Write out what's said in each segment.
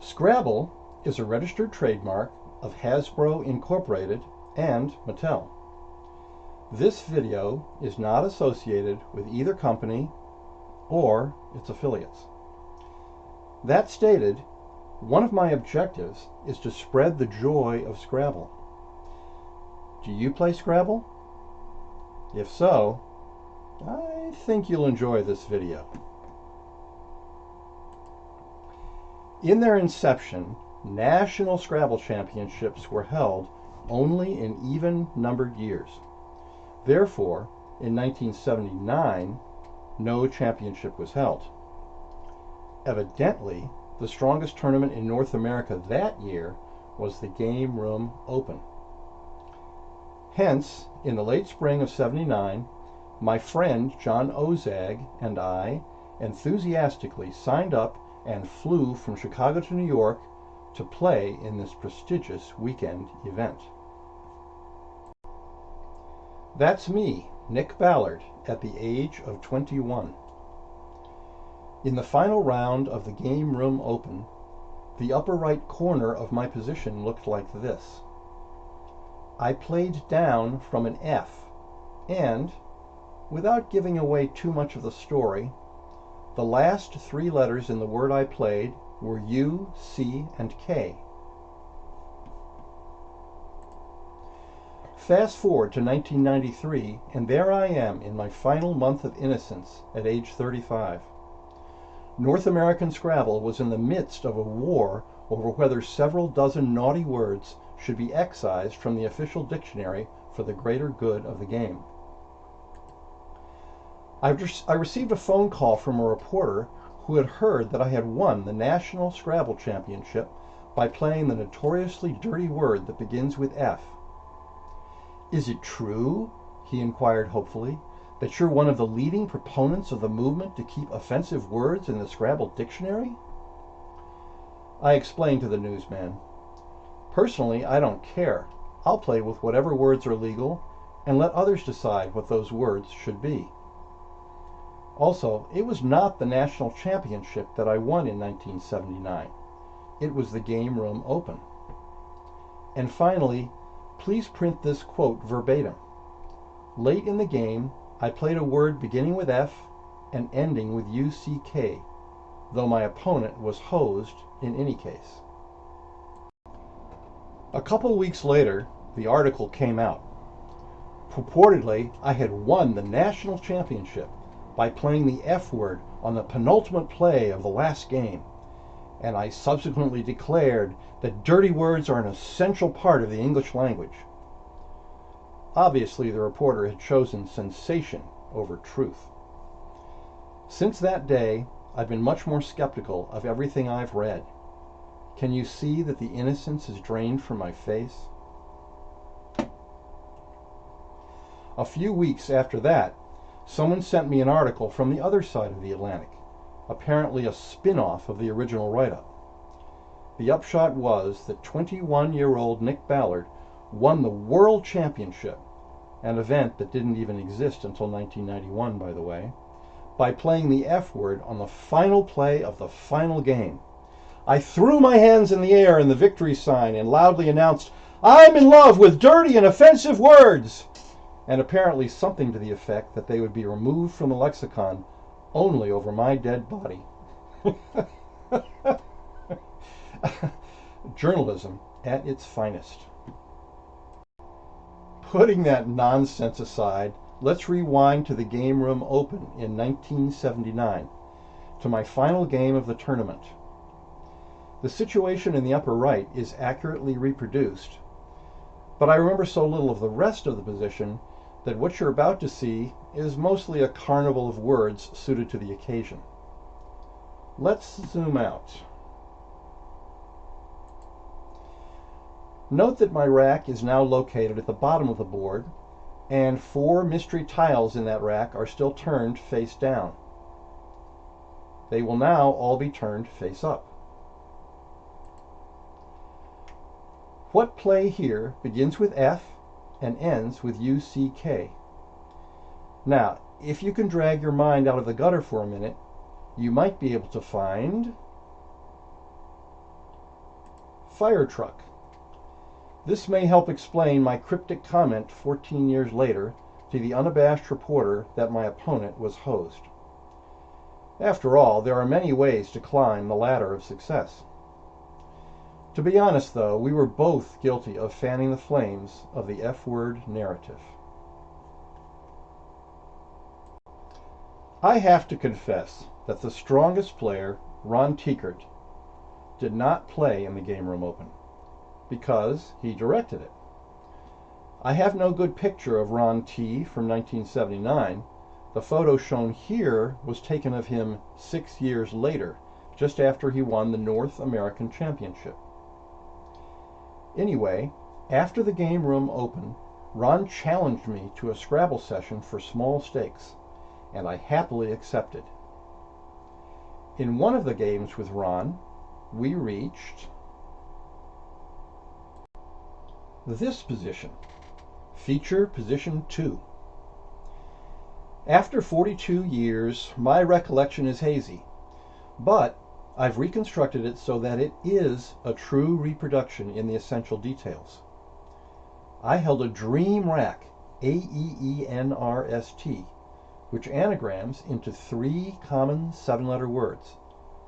Scrabble is a registered trademark of Hasbro Incorporated and Mattel. This video is not associated with either company or its affiliates. That stated, one of my objectives is to spread the joy of Scrabble. Do you play Scrabble? If so, I think you'll enjoy this video. In their inception, national Scrabble championships were held only in even-numbered years. Therefore, in 1979, no championship was held. Evidently, the strongest tournament in North America that year was the Game Room Open. Hence, in the late spring of '79, my friend John Ozag and I enthusiastically signed up and flew from Chicago to New York to play in this prestigious weekend event. That's me, Nick Ballard, at the age of 21. In the final round of the Game Room Open, the upper right corner of my position looked like this. I played down from an F, and, without giving away too much of the story, the last three letters in the word I played were U, C, and K. Fast forward to 1993, and there I am in my final month of innocence at age 35. North American Scrabble was in the midst of a war over whether several dozen naughty words should be excised from the official dictionary for the greater good of the game. I received a phone call from a reporter who had heard that I had won the National Scrabble Championship by playing the notoriously dirty word that begins with F. "Is it true," he inquired hopefully, "that you're one of the leading proponents of the movement to keep offensive words in the Scrabble dictionary?" I explained to the newsman, "Personally, I don't care. I'll play with whatever words are legal and let others decide what those words should be." Also, it was not the national championship that I won in 1979. It was the Game Room Open. And finally, please print this quote verbatim. Late in the game, I played a word beginning with F and ending with UCK, though my opponent was hosed in any case. A couple weeks later, the article came out. Purportedly, I had won the national championship by playing the F word on the penultimate play of the last game, and I subsequently declared that dirty words are an essential part of the English language. Obviously, the reporter had chosen sensation over truth. Since that day, I've been much more skeptical of everything I've read. Can you see that the innocence is drained from my face? A few weeks after that, someone sent me an article from the other side of the Atlantic, apparently a spin-off of the original write-up. The upshot was that 21-year-old Nick Ballard won the World Championship, an event that didn't even exist until 1991, by the way, by playing the F word on the final play of the final game. I threw my hands in the air in the victory sign and loudly announced, "I'm in love with dirty and offensive words!" and apparently something to the effect that they would be removed from the lexicon only over my dead body. Journalism at its finest. Putting that nonsense aside, let's rewind to the Game Room Open in 1979, to my final game of the tournament. The situation in the upper right is accurately reproduced, but I remember so little of the rest of the position that what you're about to see is mostly a carnival of words suited to the occasion. Let's zoom out. Note that my rack is now located at the bottom of the board, and 4 mystery tiles in that rack are still turned face down. They will now all be turned face up. What play here begins with F and ends with UCK? Now, if you can drag your mind out of the gutter for a minute, you might be able to find fire truck. This may help explain my cryptic comment 14 years later to the unabashed reporter that my opponent was hosed. After all, there are many ways to climb the ladder of success. To be honest, though, we were both guilty of fanning the flames of the F-word narrative. I have to confess that the strongest player, Ron Tiekert, did not play in the Game Room Open because he directed it. I have no good picture of Ron T. from 1979. The photo shown here was taken of him 6 years later, just after he won the North American Championship. Anyway, after the Game Room Open, Ron challenged me to a Scrabble session for small stakes, and I happily accepted. In one of the games with Ron, we reached this position, feature position 2. After 42 years, my recollection is hazy, but I've reconstructed it so that it is a true reproduction in the essential details. I held a dream rack, AEENRST, which anagrams into 3 common 7-letter words,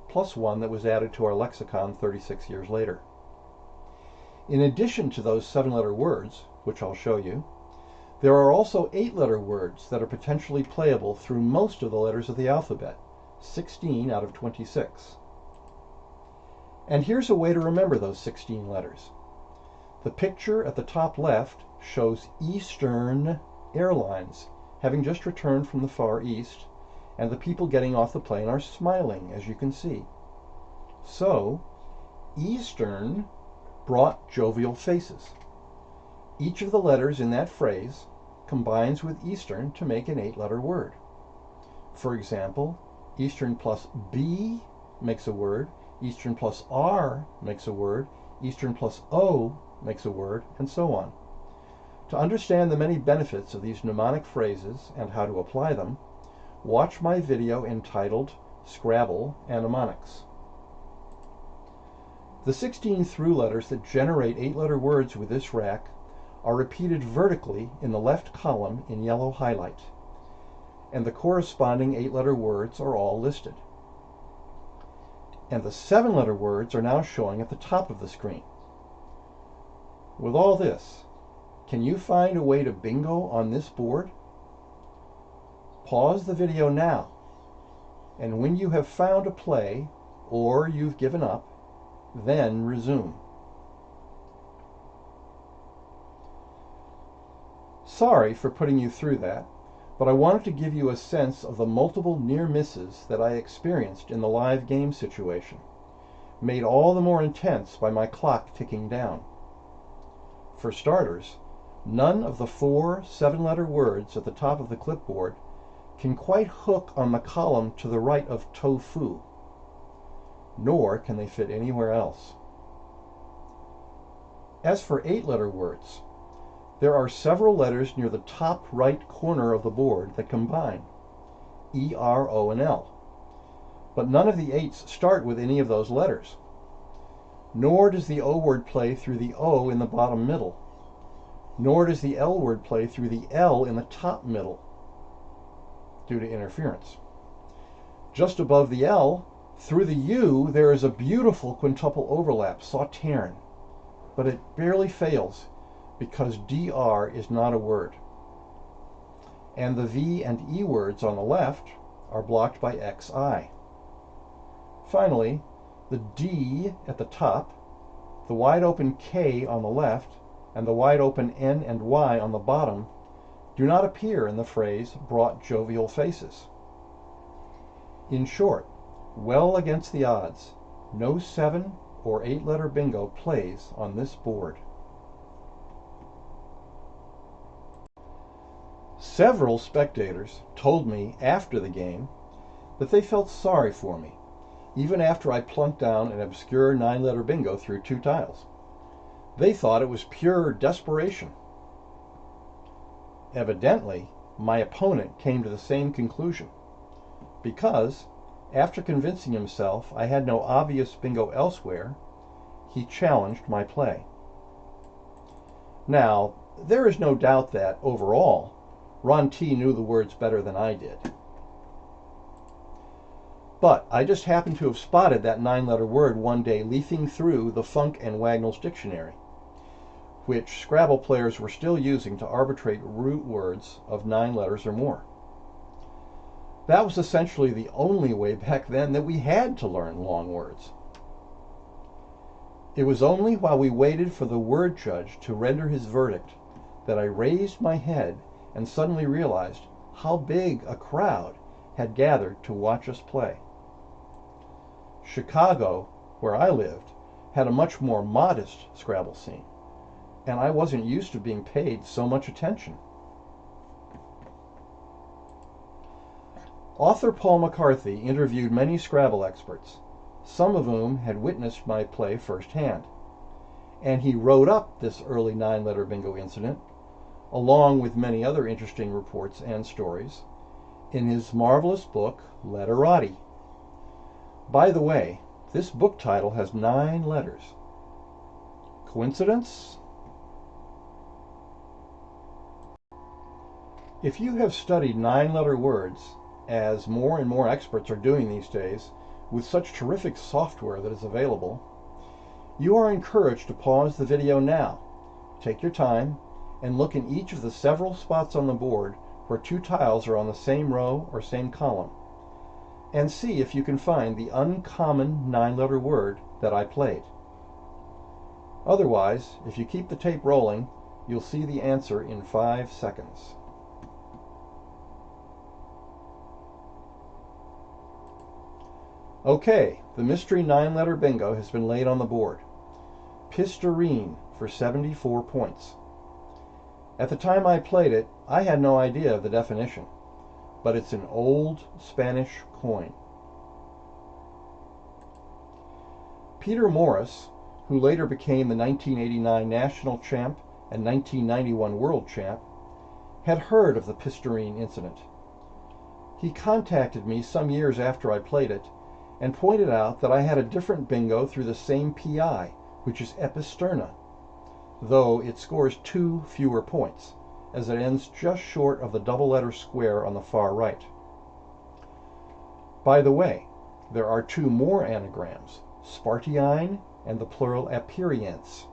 plus one that was added to our lexicon 36 years later. In addition to those 7-letter words, which I'll show you, there are also 8-letter words that are potentially playable through most of the letters of the alphabet, 16 out of 26. And here's a way to remember those 16 letters. The picture at the top left shows Eastern Airlines, having just returned from the Far East, and the people getting off the plane are smiling, as you can see. So, Eastern brought jovial faces. Each of the letters in that phrase combines with Eastern to make an 8-letter word. For example, Eastern plus B makes a word, Eastern plus R makes a word, Eastern plus O makes a word, and so on. To understand the many benefits of these mnemonic phrases and how to apply them, watch my video entitled Scrabble Anamonics. The 16 through letters that generate 8-letter words with this rack are repeated vertically in the left column in yellow highlight, and the corresponding 8-letter words are all listed. And the 7-letter words are now showing at the top of the screen. With all this, can you find a way to bingo on this board? Pause the video now, and when you have found a play, or you've given up, then resume. Sorry for putting you through that, but I wanted to give you a sense of the multiple near misses that I experienced in the live game situation, made all the more intense by my clock ticking down. For starters, none of the 4 7-letter words at the top of the clipboard can quite hook on the column to the right of tofu, nor can they fit anywhere else. As for 8-letter words, there are several letters near the top right corner of the board that combine, E, R, O, and L. But none of the 8s start with any of those letters. Nor does the O word play through the O in the bottom middle. Nor does the L word play through the L in the top middle, due to interference. Just above the L, through the U, there is a beautiful quintuple overlap, sauternes, but it barely fails because DR is not a word. And the V and E words on the left are blocked by XI. Finally, the D at the top, the wide open K on the left, and the wide open N and Y on the bottom do not appear in the phrase brought jovial faces. In short, well against the odds, no 7 or 8-letter bingo plays on this board. Several spectators told me after the game that they felt sorry for me, even after I plunked down an obscure 9-letter bingo through 2 tiles. They thought it was pure desperation. Evidently, my opponent came to the same conclusion, because, after convincing himself I had no obvious bingo elsewhere, he challenged my play. Now, there is no doubt that, overall, Ron T. knew the words better than I did. But I just happened to have spotted that 9-letter word one day leafing through the Funk and Wagnall's dictionary, which Scrabble players were still using to arbitrate root words of 9 letters or more. That was essentially the only way back then that we had to learn long words. It was only while we waited for the word judge to render his verdict that I raised my head and suddenly realized how big a crowd had gathered to watch us play. Chicago, where I lived, had a much more modest Scrabble scene, and I wasn't used to being paid so much attention. Author Paul McCarthy interviewed many Scrabble experts, some of whom had witnessed my play firsthand, and he wrote up this early 9-letter bingo incident, along with many other interesting reports and stories, in his marvelous book, Letterati. By the way, this book title has 9 letters. Coincidence? If you have studied 9-letter words, as more and more experts are doing these days, with such terrific software that is available, you are encouraged to pause the video now, take your time, and look in each of the several spots on the board where 2 tiles are on the same row or same column, and see if you can find the uncommon 9-letter word that I played. Otherwise, if you keep the tape rolling, you'll see the answer in 5 seconds. Okay, the mystery 9-letter bingo has been laid on the board. Pistarine for 74 points. At the time I played it, I had no idea of the definition, but it's an old Spanish coin. Peter Morris, who later became the 1989 national champ and 1991 world champ, had heard of the Pistarine incident. He contacted me some years after I played it and pointed out that I had a different bingo through the same PI, which is Episterna, though it scores 2 fewer points, as it ends just short of the double-letter square on the far right. By the way, there are 2 more anagrams, Spartiine and the plural aperients,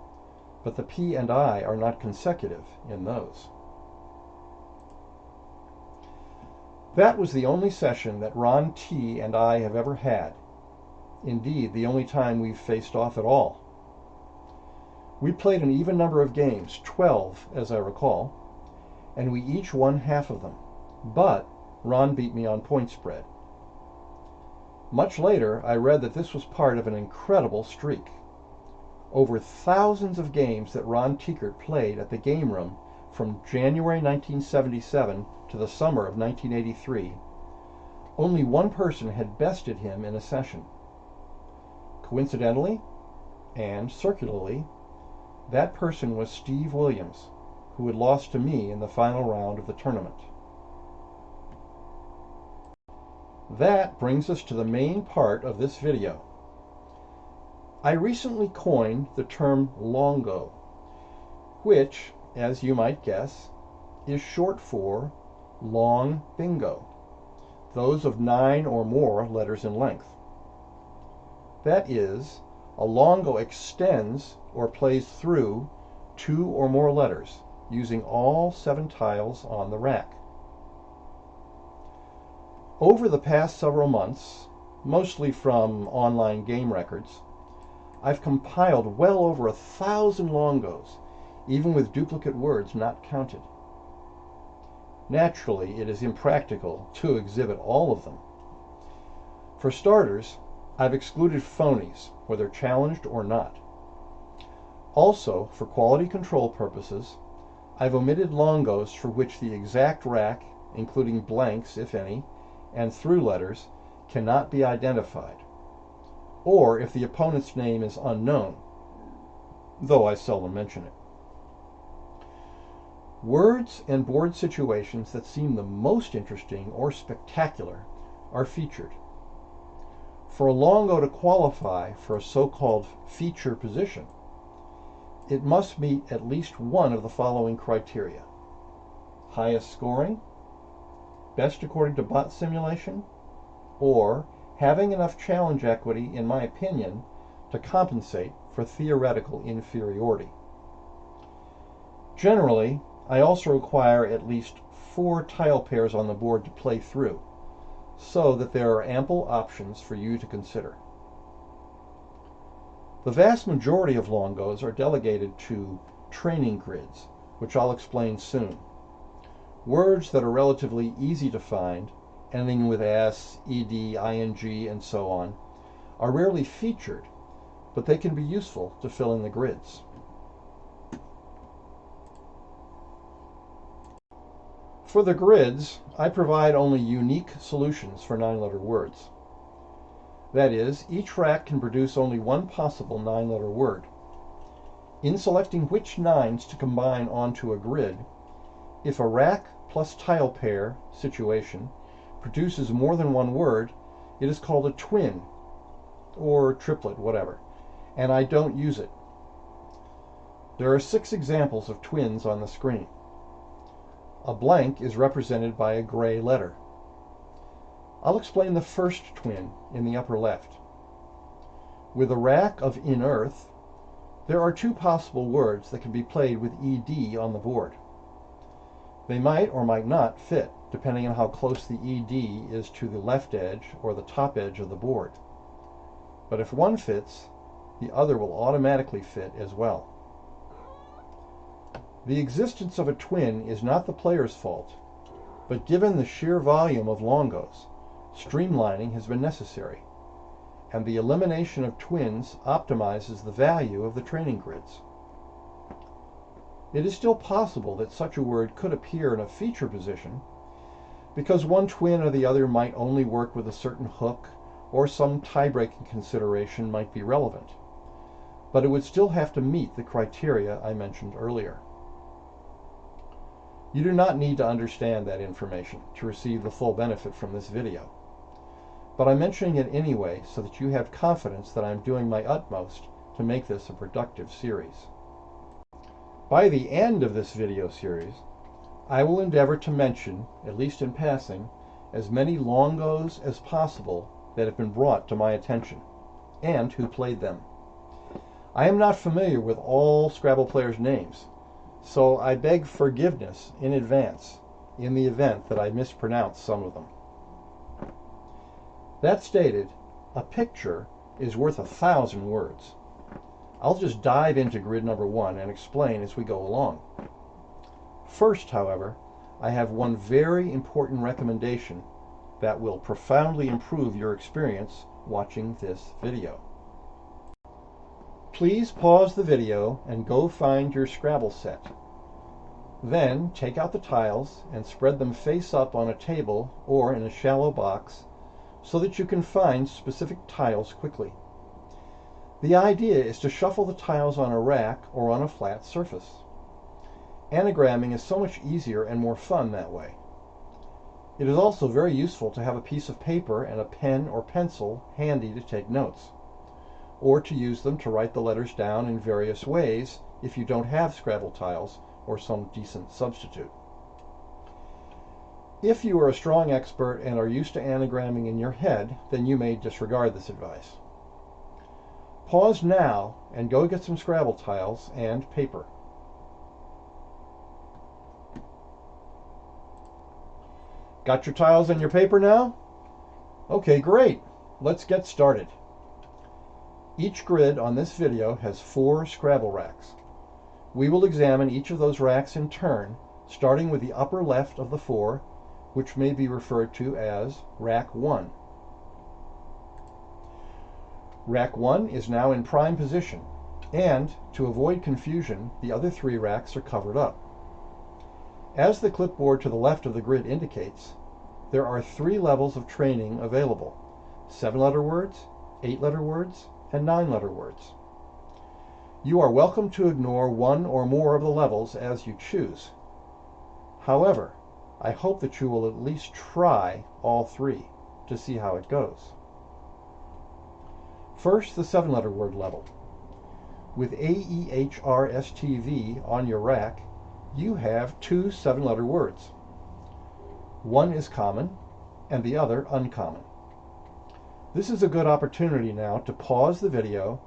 but the P and I are not consecutive in those. That was the only session that Ron T. and I have ever had. Indeed, the only time we've faced off at all. We played an even number of games, 12 as I recall, and we each won half of them, but Ron beat me on point spread. Much later, I read that this was part of an incredible streak. Over thousands of games that Ron Tiekert played at the game room from January 1977 to the summer of 1983, only one person had bested him in a session. Coincidentally, and circularly, that person was Steve Williams, who had lost to me in the final round of the tournament. That brings us to the main part of this video. I recently coined the term Longo, which, as you might guess, is short for long bingo, those of 9 or more letters in length. That is, a Longo extends or plays through 2 or more letters, using all 7 tiles on the rack. Over the past several months, mostly from online game records, I've compiled well over 1,000 Longos, even with duplicate words not counted. Naturally, it is impractical to exhibit all of them. For starters, I've excluded phonies, whether challenged or not. Also, for quality control purposes, I've omitted Longos for which the exact rack, including blanks, if any, and through letters, cannot be identified, or if the opponent's name is unknown, though I seldom mention it. Words and board situations that seem the most interesting or spectacular are featured. For a Longo to qualify for a so-called feature position, it must meet at least one of the following criteria: highest scoring, best according to bot simulation, or having enough challenge equity, in my opinion, to compensate for theoretical inferiority. Generally, I also require at least 4 tile pairs on the board to play through, so that there are ample options for you to consider. The vast majority of Longos are delegated to training grids, which I'll explain soon. Words that are relatively easy to find, ending with s, ed, ing, and so on, are rarely featured, but they can be useful to fill in the grids. For the grids, I provide only unique solutions for 9-letter words. That is, each rack can produce only one possible 9-letter word. In selecting which 9s to combine onto a grid, if a rack plus tile pair situation produces more than one word, it is called a twin, or triplet, whatever, and I don't use it. There are 6 examples of twins on the screen. A blank is represented by a gray letter. I'll explain the first twin in the upper left. With a rack of in earth, there are 2 possible words that can be played with ed on the board. They might or might not fit, depending on how close the ed is to the left edge or the top edge of the board. But if one fits, the other will automatically fit as well. The existence of a twin is not the player's fault, but given the sheer volume of Longos, streamlining has been necessary, and the elimination of twins optimizes the value of the training grids. It is still possible that such a word could appear in a feature position, because one twin or the other might only work with a certain hook, or some tie-breaking consideration might be relevant, but it would still have to meet the criteria I mentioned earlier. You do not need to understand that information to receive the full benefit from this video, but I'm mentioning it anyway so that you have confidence that I'm doing my utmost to make this a productive series. By the end of this video series, I will endeavor to mention, at least in passing, as many Longos as possible that have been brought to my attention, and who played them. I am not familiar with all Scrabble players' names, so I beg forgiveness in advance in the event that I mispronounce some of them. That stated, a picture is worth 1,000 words. I'll just dive into grid number 1 and explain as we go along. First, however, I have one very important recommendation that will profoundly improve your experience watching this video. Please pause the video and go find your Scrabble set. Then take out the tiles and spread them face up on a table or in a shallow box so that you can find specific tiles quickly. The idea is to shuffle the tiles on a rack or on a flat surface. Anagramming is so much easier and more fun that way. It is also very useful to have a piece of paper and a pen or pencil handy to take notes, or to use them to write the letters down in various ways if you don't have Scrabble tiles or some decent substitute. If you are a strong expert and are used to anagramming in your head, then you may disregard this advice. Pause now and go get some Scrabble tiles and paper. Got your tiles and your paper now? Okay, great. Let's get started. Each grid on this video has 4 Scrabble racks. We will examine each of those racks in turn, starting with the upper left of the 4, which may be referred to as Rack 1. Rack 1 is now in prime position, and to avoid confusion, the other 3 racks are covered up. As the clipboard to the left of the grid indicates, there are 3 levels of training available, 7-letter words, 8-letter words, and 9-letter words. You are welcome to ignore one or more of the levels as you choose. However, I hope that you will at least try all 3 to see how it goes. First, the 7-letter word level. With AEHRSTV on your rack, you have 2 7-letter words. One is common and the other uncommon. This is a good opportunity now to pause the video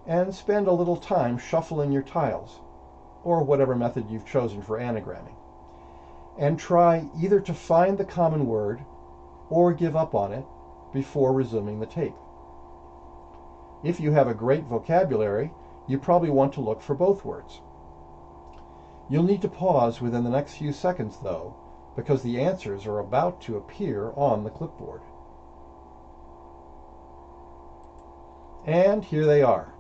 and spend a little time shuffling your tiles, or whatever method you've chosen for anagramming, and try either to find the common word or give up on it before resuming the tape. If you have a great vocabulary, you probably want to look for both words. You'll need to pause within the next few seconds, though, because the answers are about to appear on the clipboard. And here they are.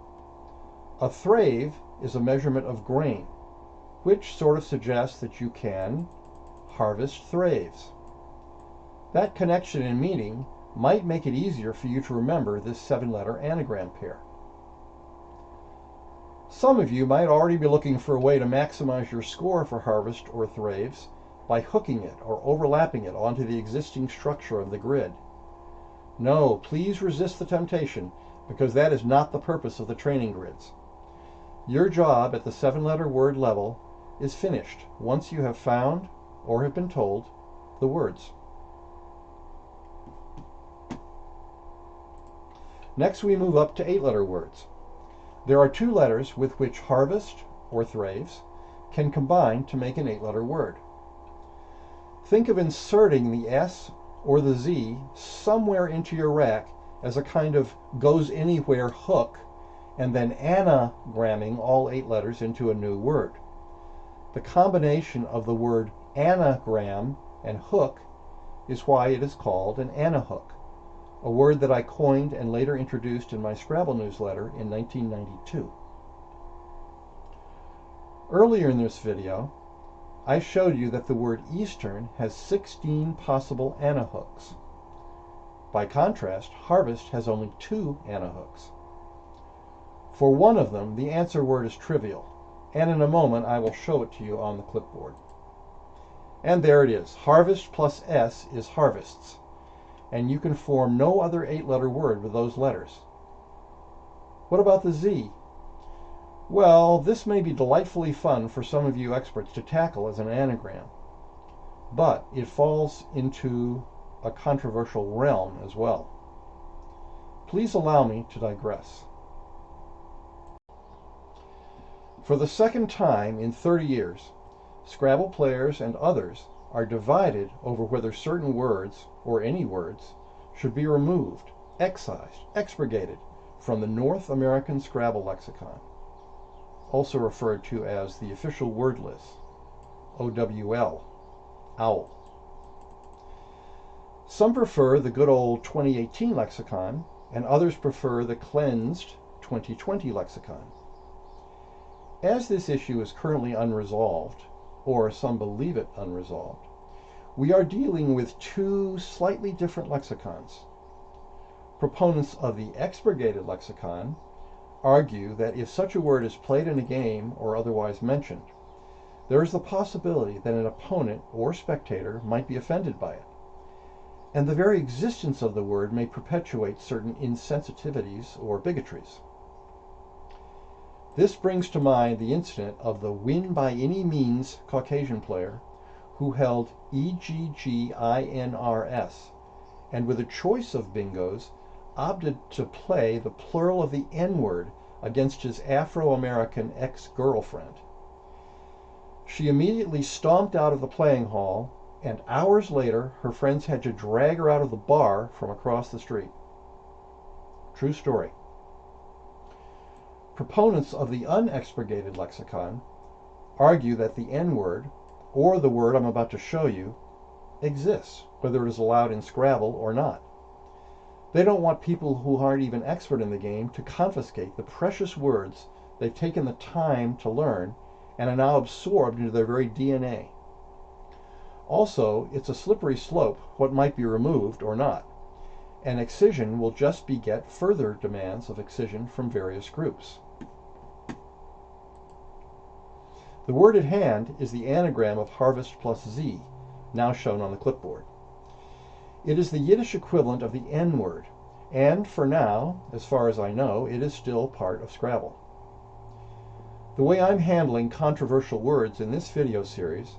A thrave is a measurement of grain, which sort of suggests that you can harvest thraves. That connection in meaning might make it easier for you to remember this 7-letter anagram pair. Some of you might already be looking for a way to maximize your score for harvest or thraves by hooking it or overlapping it onto the existing structure of the grid. No, please resist the temptation, because that is not the purpose of the training grids. Your job at the 7-letter word level is finished once you have found, or have been told, the words. Next we move up to 8-letter words. There are 2 letters with which harvest, or thraves, can combine to make an 8-letter word. Think of inserting the S or the Z somewhere into your rack as a kind of goes-anywhere hook, and then anagramming all 8 letters into a new word. The combination of the word anagram and hook is why it is called an anahook, a word that I coined and later introduced in my Scrabble newsletter in 1992. Earlier in this video, I showed you that the word Eastern has 16 possible anahooks. By contrast, harvest has only 2 anahooks. For one of them, the answer word is trivial, and in a moment I will show it to you on the clipboard. And there it is. Harvest plus S is harvests, and you can form no other 8-letter word with those letters. What about the Z? Well, this may be delightfully fun for some of you experts to tackle as an anagram, but it falls into a controversial realm as well. Please allow me to digress. For the second time in 30 years, Scrabble players and others are divided over whether certain words, or any words, should be removed, excised, expurgated from the North American Scrabble lexicon, also referred to as the official word list, OWL, OWL. Some prefer the good old 2018 lexicon, and others prefer the cleansed 2020 lexicon. As this issue is currently unresolved, or some believe it unresolved, we are dealing with 2 slightly different lexicons. Proponents of the expurgated lexicon argue that if such a word is played in a game or otherwise mentioned, there is the possibility that an opponent or spectator might be offended by it, and the very existence of the word may perpetuate certain insensitivities or bigotries. This brings to mind the incident of the win-by-any-means Caucasian player who held EGGINRS, and with a choice of bingos, opted to play the plural of the N-word against his Afro-American ex-girlfriend. She immediately stomped out of the playing hall, and hours later her friends had to drag her out of the bar from across the street. True story. Proponents of the unexpurgated lexicon argue that the N-word, or the word I'm about to show you, exists, whether it is allowed in Scrabble or not. They don't want people who aren't even expert in the game to confiscate the precious words they've taken the time to learn and are now absorbed into their very DNA. Also, it's a slippery slope what might be removed or not. and excision will just beget further demands of excision from various groups. The word at hand is the anagram of harvest plus Z, now shown on the clipboard. It is the Yiddish equivalent of the N word, and for now, as far as I know, it is still part of Scrabble. The way I'm handling controversial words in this video series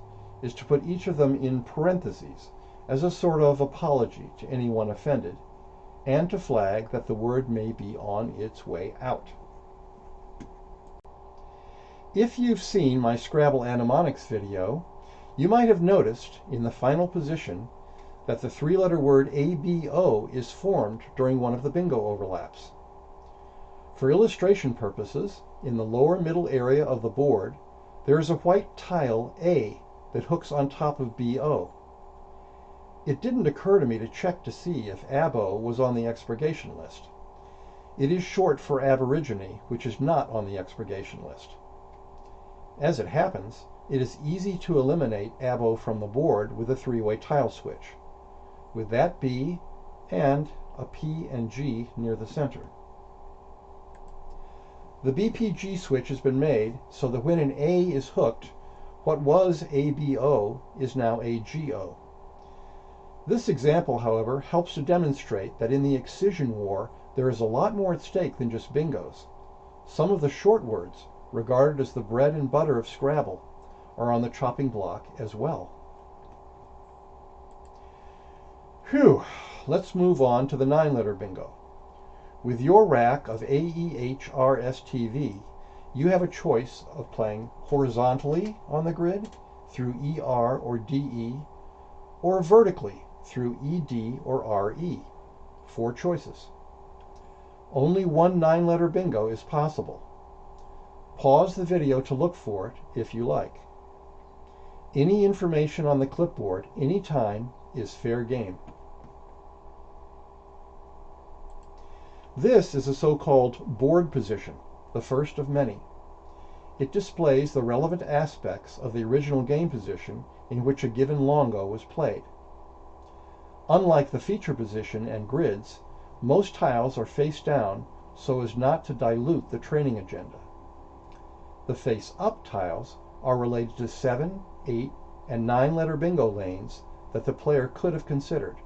is to put each of them in parentheses as a sort of apology to anyone offended, and to flag that the word may be on its way out. If you've seen my Scrabble anamonics video, you might have noticed in the final position that the three-letter word ABO is formed during one of the bingo overlaps. For illustration purposes, in the lower middle area of the board, there is a white tile A that hooks on top of BO. It didn't occur to me to check to see if ABO was on the expurgation list. It is short for Aborigine, which is not on the expurgation list. As it happens, it is easy to eliminate ABO from the board with a three-way tile switch, with that B and a P and G near the center. The BPG switch has been made so that when an A is hooked, what was ABO is now AGO. This example, however, helps to demonstrate that in the excision war, there is a lot more at stake than just bingos. Some of the short words, regarded as the bread and butter of Scrabble, are on the chopping block as well. Phew, let's move on to the 9-letter bingo. With your rack of AEHRSTV, you have a choice of playing horizontally on the grid through ER or DE, or vertically through ED or RE. 4 choices. Only one 9-letter bingo is possible. Pause the video to look for it if you like. Any information on the clipboard anytime is fair game. This is a so-called board position, the first of many. It displays the relevant aspects of the original game position in which a given longo was played. Unlike the feature position and grids, most tiles are face down so as not to dilute the training agenda. The face-up tiles are related to 7, 8, and 9-letter bingo lanes that the player could have considered,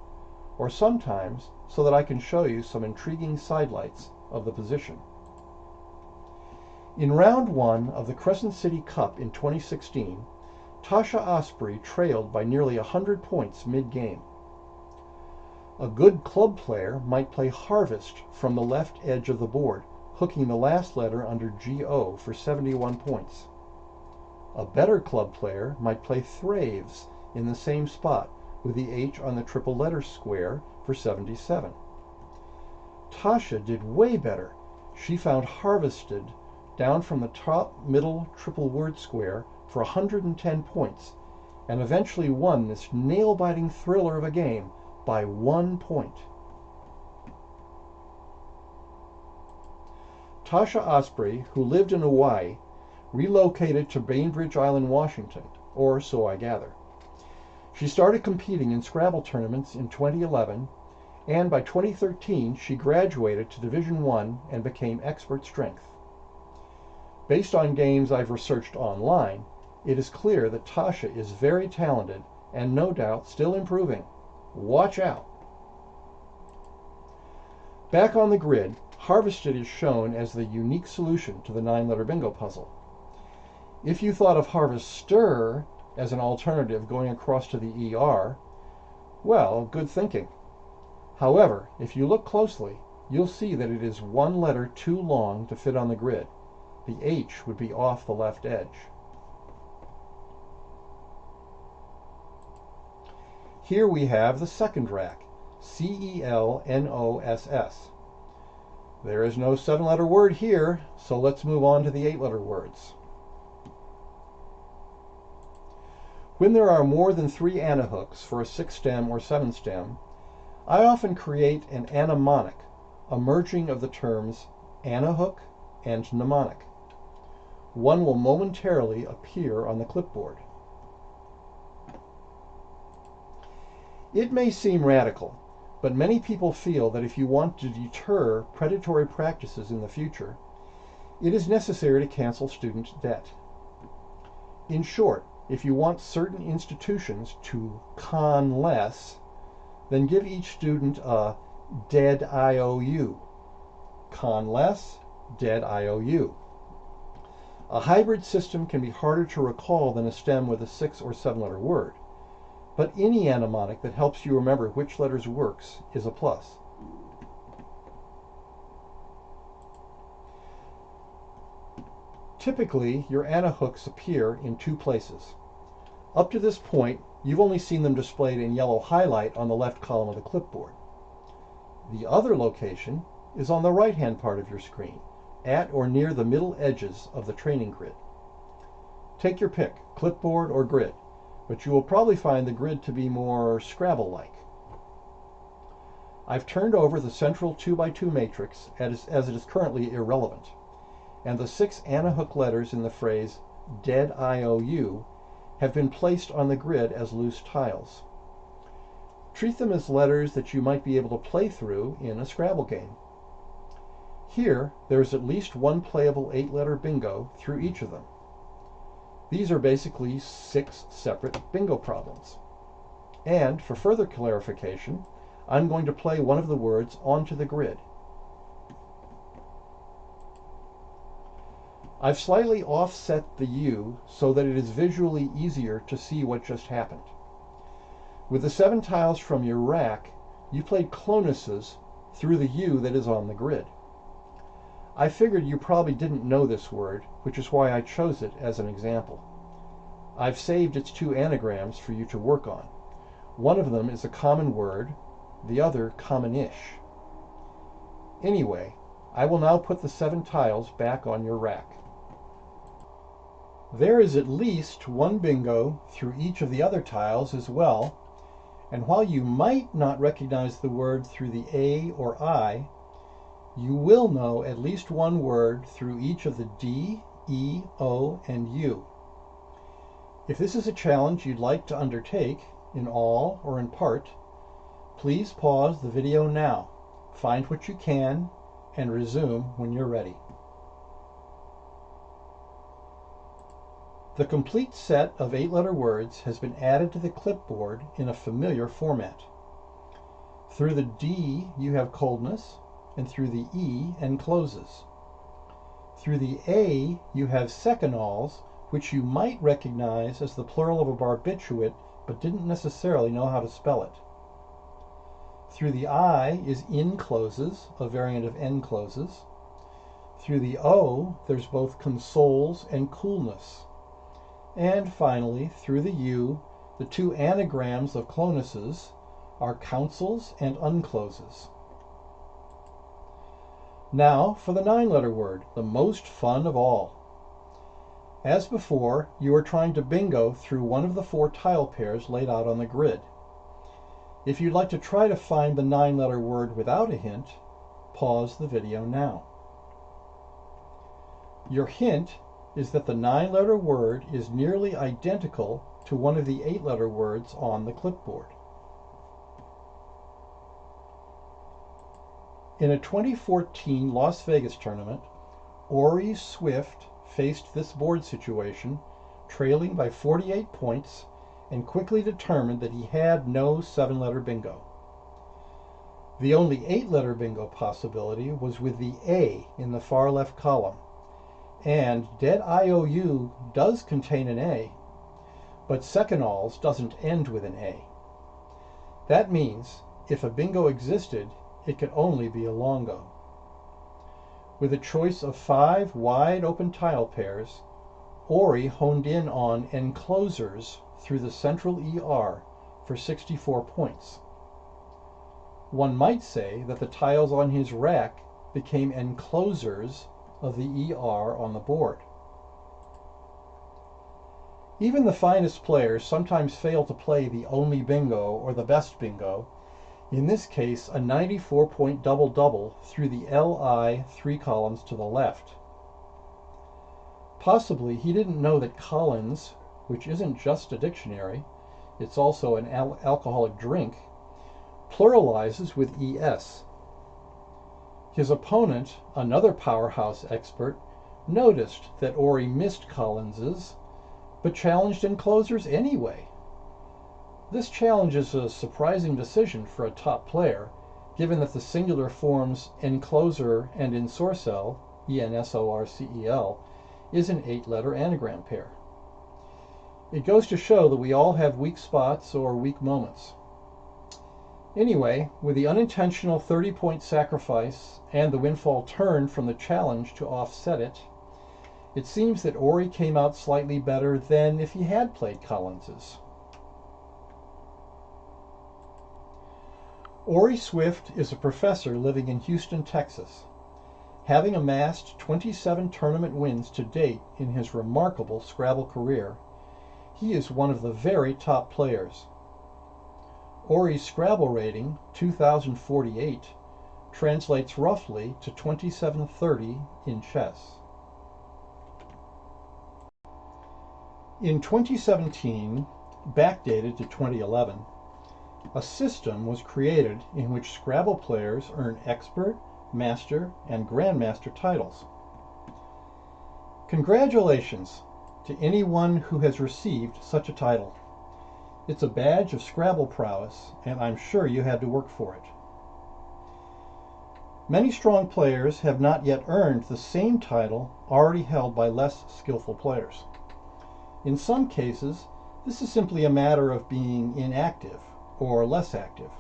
or sometimes so that I can show you some intriguing sidelights of the position. In round 1 of the Crescent City Cup in 2016, Tasha Osprey trailed by nearly 100 points mid-game. A good club player might play Harvest from the left edge of the board, hooking the last letter under GO for 71 points. A better club player might play Thraves in the same spot with the H on the triple letter square for 77. Tasha did way better. She found Harvested down from the top middle triple word square for 110 points and eventually won this nail-biting thriller of a game by 1 point. Tasha Osprey, who lived in Hawaii, relocated to Bainbridge Island, Washington, or so I gather. She started competing in Scrabble tournaments in 2011, and by 2013 she graduated to Division I and became expert strength. Based on games I've researched online, it is clear that Tasha is very talented and no doubt still improving. Watch out! Back on the grid, Harvested is shown as the unique solution to the 9-letter bingo puzzle. If you thought of Harvester as an alternative going across to the ER, well, good thinking. However, if you look closely, you'll see that it is 1 letter too long to fit on the grid. The H would be off the left edge. Here we have the second rack, CELNOSS. There is no 7-letter word here, so let's move on to the 8-letter words. When there are more than 3 anahooks for a 6-stem or 7-stem, I often create an anamonic, a merging of the terms anahook and mnemonic. One will momentarily appear on the clipboard. It may seem radical, but many people feel that if you want to deter predatory practices in the future, it is necessary to cancel student debt. In short, if you want certain institutions to con less, then give each student a dead IOU. Con less, dead IOU. A hybrid system can be harder to recall than a stem with a 6 or 7 letter word, but any anamonic that helps you remember which letters works is a plus. Typically, your anahooks appear in 2 places. Up to this point, you've only seen them displayed in yellow highlight on the left column of the clipboard. The other location is on the right-hand part of your screen, at or near the middle edges of the training grid. Take your pick, clipboard or grid, but you will probably find the grid to be more Scrabble-like. I've turned over the central 2x2 matrix as it is currently irrelevant, and the 6 anahook letters in the phrase dead IOU have been placed on the grid as loose tiles. Treat them as letters that you might be able to play through in a Scrabble game. Here, there is at least one playable 8-letter bingo through each of them. These are basically 6 separate bingo problems. And for further clarification, I'm going to play one of the words onto the grid. I've slightly offset the U so that it is visually easier to see what just happened. With the 7 tiles from your rack, you played clonuses through the U that is on the grid. I figured you probably didn't know this word, which is why I chose it as an example. I've saved its 2 anagrams for you to work on. One of them is a common word, the other common-ish. Anyway, I will now put the 7 tiles back on your rack. There is at least one bingo through each of the other tiles as well, and while you might not recognize the word through the A or I, you will know at least one word through each of the D, E, O, and U. If this is a challenge you'd like to undertake, in all or in part, please pause the video now, find what you can, and resume when you're ready. The complete set of 8-letter words has been added to the clipboard in a familiar format. Through the D, you have coldness, and through the E, encloses. Through the A, you have seconals, which you might recognize as the plural of a barbiturate, but didn't necessarily know how to spell it. Through the I is incloses, a variant of encloses. Through the O, there's both consoles and coolness. And finally, through the U, the 2 anagrams of clonuses are counsels and uncloses. Now for the 9-letter word, the most fun of all. As before, you are trying to bingo through one of the 4 tile pairs laid out on the grid. If you'd like to try to find the 9-letter word without a hint, pause the video now. Your hint is that the 9-letter word is nearly identical to one of the 8-letter words on the clipboard. In a 2014 Las Vegas tournament, Ori Swift faced this board situation, trailing by 48 points, and quickly determined that he had no 7-letter bingo. The only 8-letter bingo possibility was with the A in the far left column, and dead IOU does contain an A, but seconals doesn't end with an A. That means, if a bingo existed, it could only be a longo. With a choice of 5 wide open tile pairs, Ori honed in on enclosers through the central ER for 64 points. One might say that the tiles on his rack became enclosers of the ER on the board. Even the finest players sometimes fail to play the only bingo or the best bingo, in this case a 94-point double-double through the LI 3 columns to the left. Possibly he didn't know that Collins, which isn't just a dictionary, it's also an alcoholic drink, pluralizes with es. His opponent, another powerhouse expert, noticed that Ori missed Collins's, but challenged enclosers anyway. This challenge is a surprising decision for a top player, given that the singular forms encloser and ensorcel, E-N-S-O-R-C-E-L, is an 8-letter anagram pair. It goes to show that we all have weak spots or weak moments. Anyway, with the unintentional 30-point sacrifice and the windfall turn from the challenge to offset it, it seems that Ori came out slightly better than if he had played Collins's. Ori Swift is a professor living in Houston, Texas. Having amassed 27 tournament wins to date in his remarkable Scrabble career, he is one of the very top players. Ori's Scrabble rating, 2048, translates roughly to 2730 in chess. In 2017, backdated to 2011, a system was created in which Scrabble players earn expert, master, and grandmaster titles. Congratulations to anyone who has received such a title. It's a badge of Scrabble prowess, and I'm sure you had to work for it. Many strong players have not yet earned the same title already held by less skillful players. In some cases, this is simply a matter of being inactive or less active.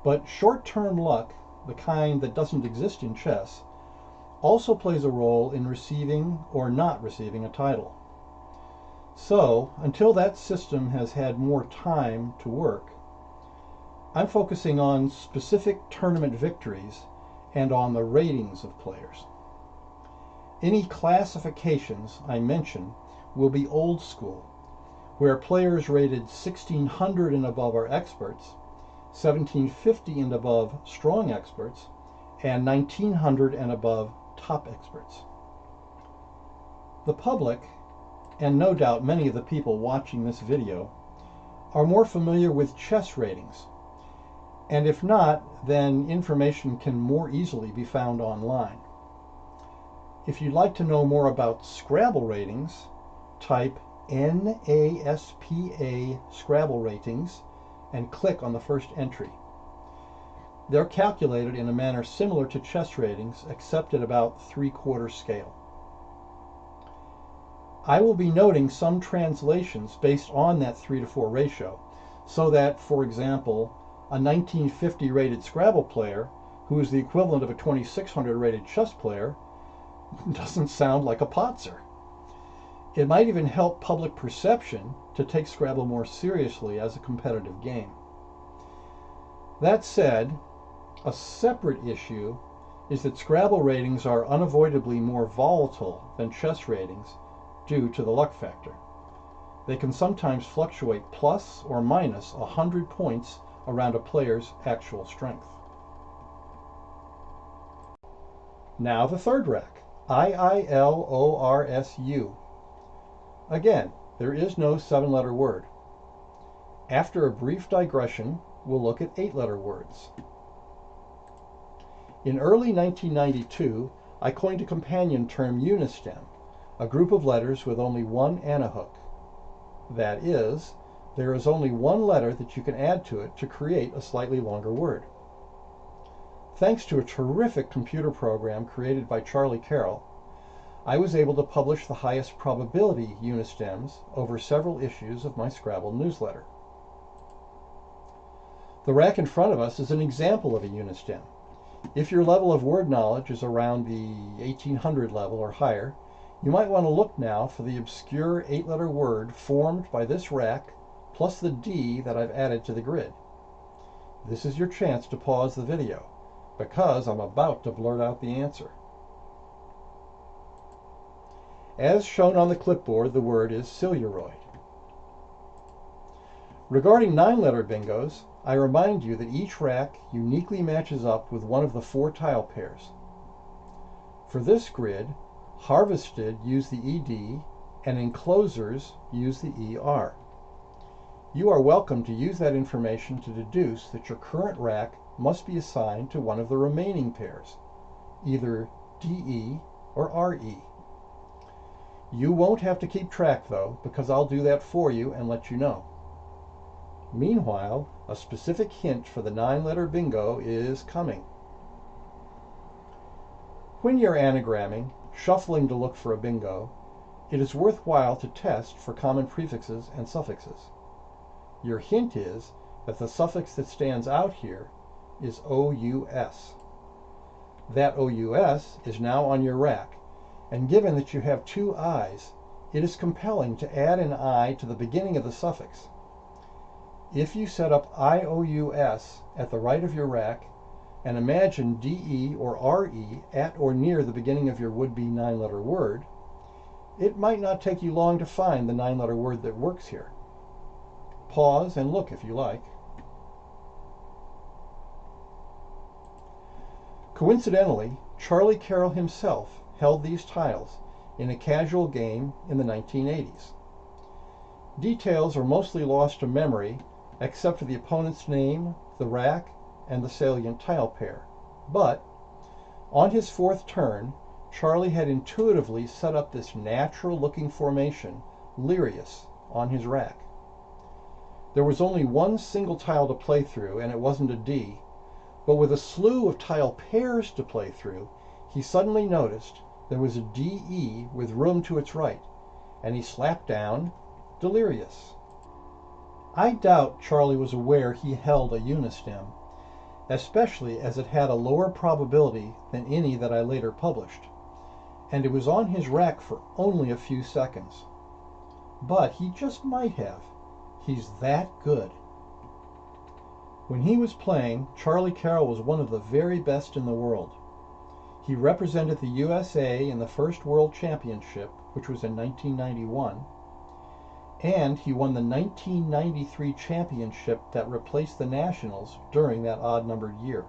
But short-term luck, the kind that doesn't exist in chess, also plays a role in receiving or not receiving a title. So, until that system has had more time to work, I'm focusing on specific tournament victories and on the ratings of players. Any classifications I mention will be old school, where players rated 1600 and above are experts, 1750 and above strong experts, and 1900 and above top experts. The public, and no doubt many of the people watching this video, are more familiar with chess ratings, and if not, then information can more easily be found online. If you'd like to know more about Scrabble ratings, type NASPA Scrabble ratings and click on the first entry. They're calculated in a manner similar to chess ratings, except at about 3/4 scale. I will be noting some translations based on that 3-to-4 ratio, so that, for example, a 1950 rated Scrabble player, who is the equivalent of a 2600 rated chess player, doesn't sound like a potser. It might even help public perception to take Scrabble more seriously as a competitive game. That said, a separate issue is that Scrabble ratings are unavoidably more volatile than chess ratings due to the luck factor. They can sometimes fluctuate plus or minus 100 points around a player's actual strength. Now the third rack, IILORSU. Again, there is no 7-letter word. After a brief digression, we'll look at 8-letter words. In early 1992, I coined a companion term unistem, a group of letters with only one anahook. That is, there is only one letter that you can add to it to create a slightly longer word. Thanks to a terrific computer program created by Charlie Carroll, I was able to publish the highest probability unistems over several issues of my Scrabble newsletter. The rack in front of us is an example of a unistem. If your level of word knowledge is around the 1800 level or higher, you might want to look now for the obscure 8-letter word formed by this rack plus the D that I've added to the grid. This is your chance to pause the video, because I'm about to blurt out the answer. As shown on the clipboard, the word is celluloid. Regarding 9-letter bingos, I remind you that each rack uniquely matches up with one of the 4 tile pairs. For this grid, harvested use the ED and enclosers use the ER. You are welcome to use that information to deduce that your current rack must be assigned to one of the remaining pairs, either DE or RE. You won't have to keep track though, because I'll do that for you and let you know. Meanwhile, a specific hint for the 9-letter bingo is coming. When you're anagramming, shuffling to look for a bingo, it is worthwhile to test for common prefixes and suffixes. Your hint is that the suffix that stands out here is OUS. That OUS is now on your rack, and given that you have 2 I's, it is compelling to add an I to the beginning of the suffix. If you set up IOUS at the right of your rack and imagine DE or RE at or near the beginning of your would-be 9-letter word, it might not take you long to find the 9-letter word that works here. Pause and look if you like. Coincidentally, Charlie Carroll himself held these tiles in a casual game in the 1980s. Details are mostly lost to memory except for the opponent's name, the rack, and the salient tile pair. But on his 4th turn, Charlie had intuitively set up this natural-looking formation, Lirius, on his rack. There was only one single tile to play through, and it wasn't a D, but with a slew of tile pairs to play through, he suddenly noticed there was a DE with room to its right, and he slapped down Delirious. I doubt Charlie was aware he held a unistem, especially as it had a lower probability than any that I later published, and it was on his rack for only a few seconds. But he just might have. He's that good. When he was playing, Charlie Carroll was one of the very best in the world. He represented the USA in the first World Championship, which was in 1991, and he won the 1993 championship that replaced the Nationals during that odd-numbered year.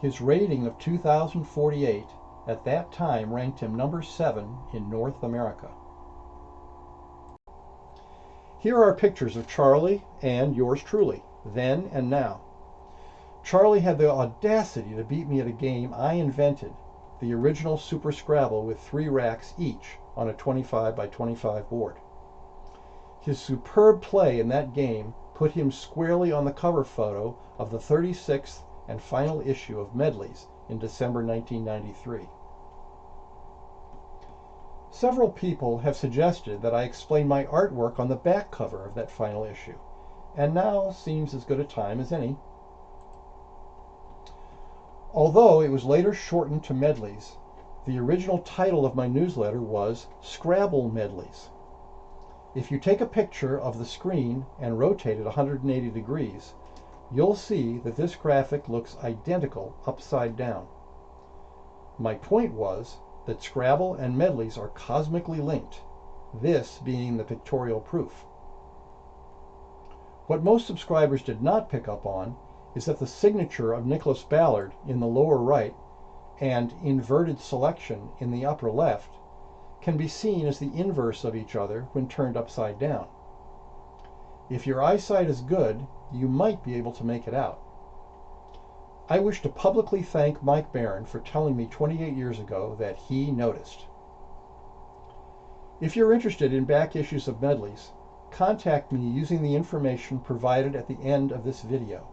His rating of 2,048 at that time ranked him number 7 in North America. Here are pictures of Charlie and yours truly, then and now. Charlie had the audacity to beat me at a game I invented, the original Super Scrabble with 3 racks each on a 25 by 25 board. His superb play in that game put him squarely on the cover photo of the 36th and final issue of Medleys in December 1993. Several people have suggested that I explain my artwork on the back cover of that final issue, and now seems as good a time as any. Although it was later shortened to Medleys, the original title of my newsletter was Scrabble Medleys. If you take a picture of the screen and rotate it 180 degrees, you'll see that this graphic looks identical upside down. My point was that Scrabble and Medleys are cosmically linked, this being the pictorial proof. What most subscribers did not pick up on is that the signature of Nick Ballard in the lower right and inverted selection in the upper left can be seen as the inverse of each other when turned upside down. If your eyesight is good, you might be able to make it out. I wish to publicly thank Mike Barron for telling me 28 years ago that he noticed. If you're interested in back issues of Medleys, contact me using the information provided at the end of this video.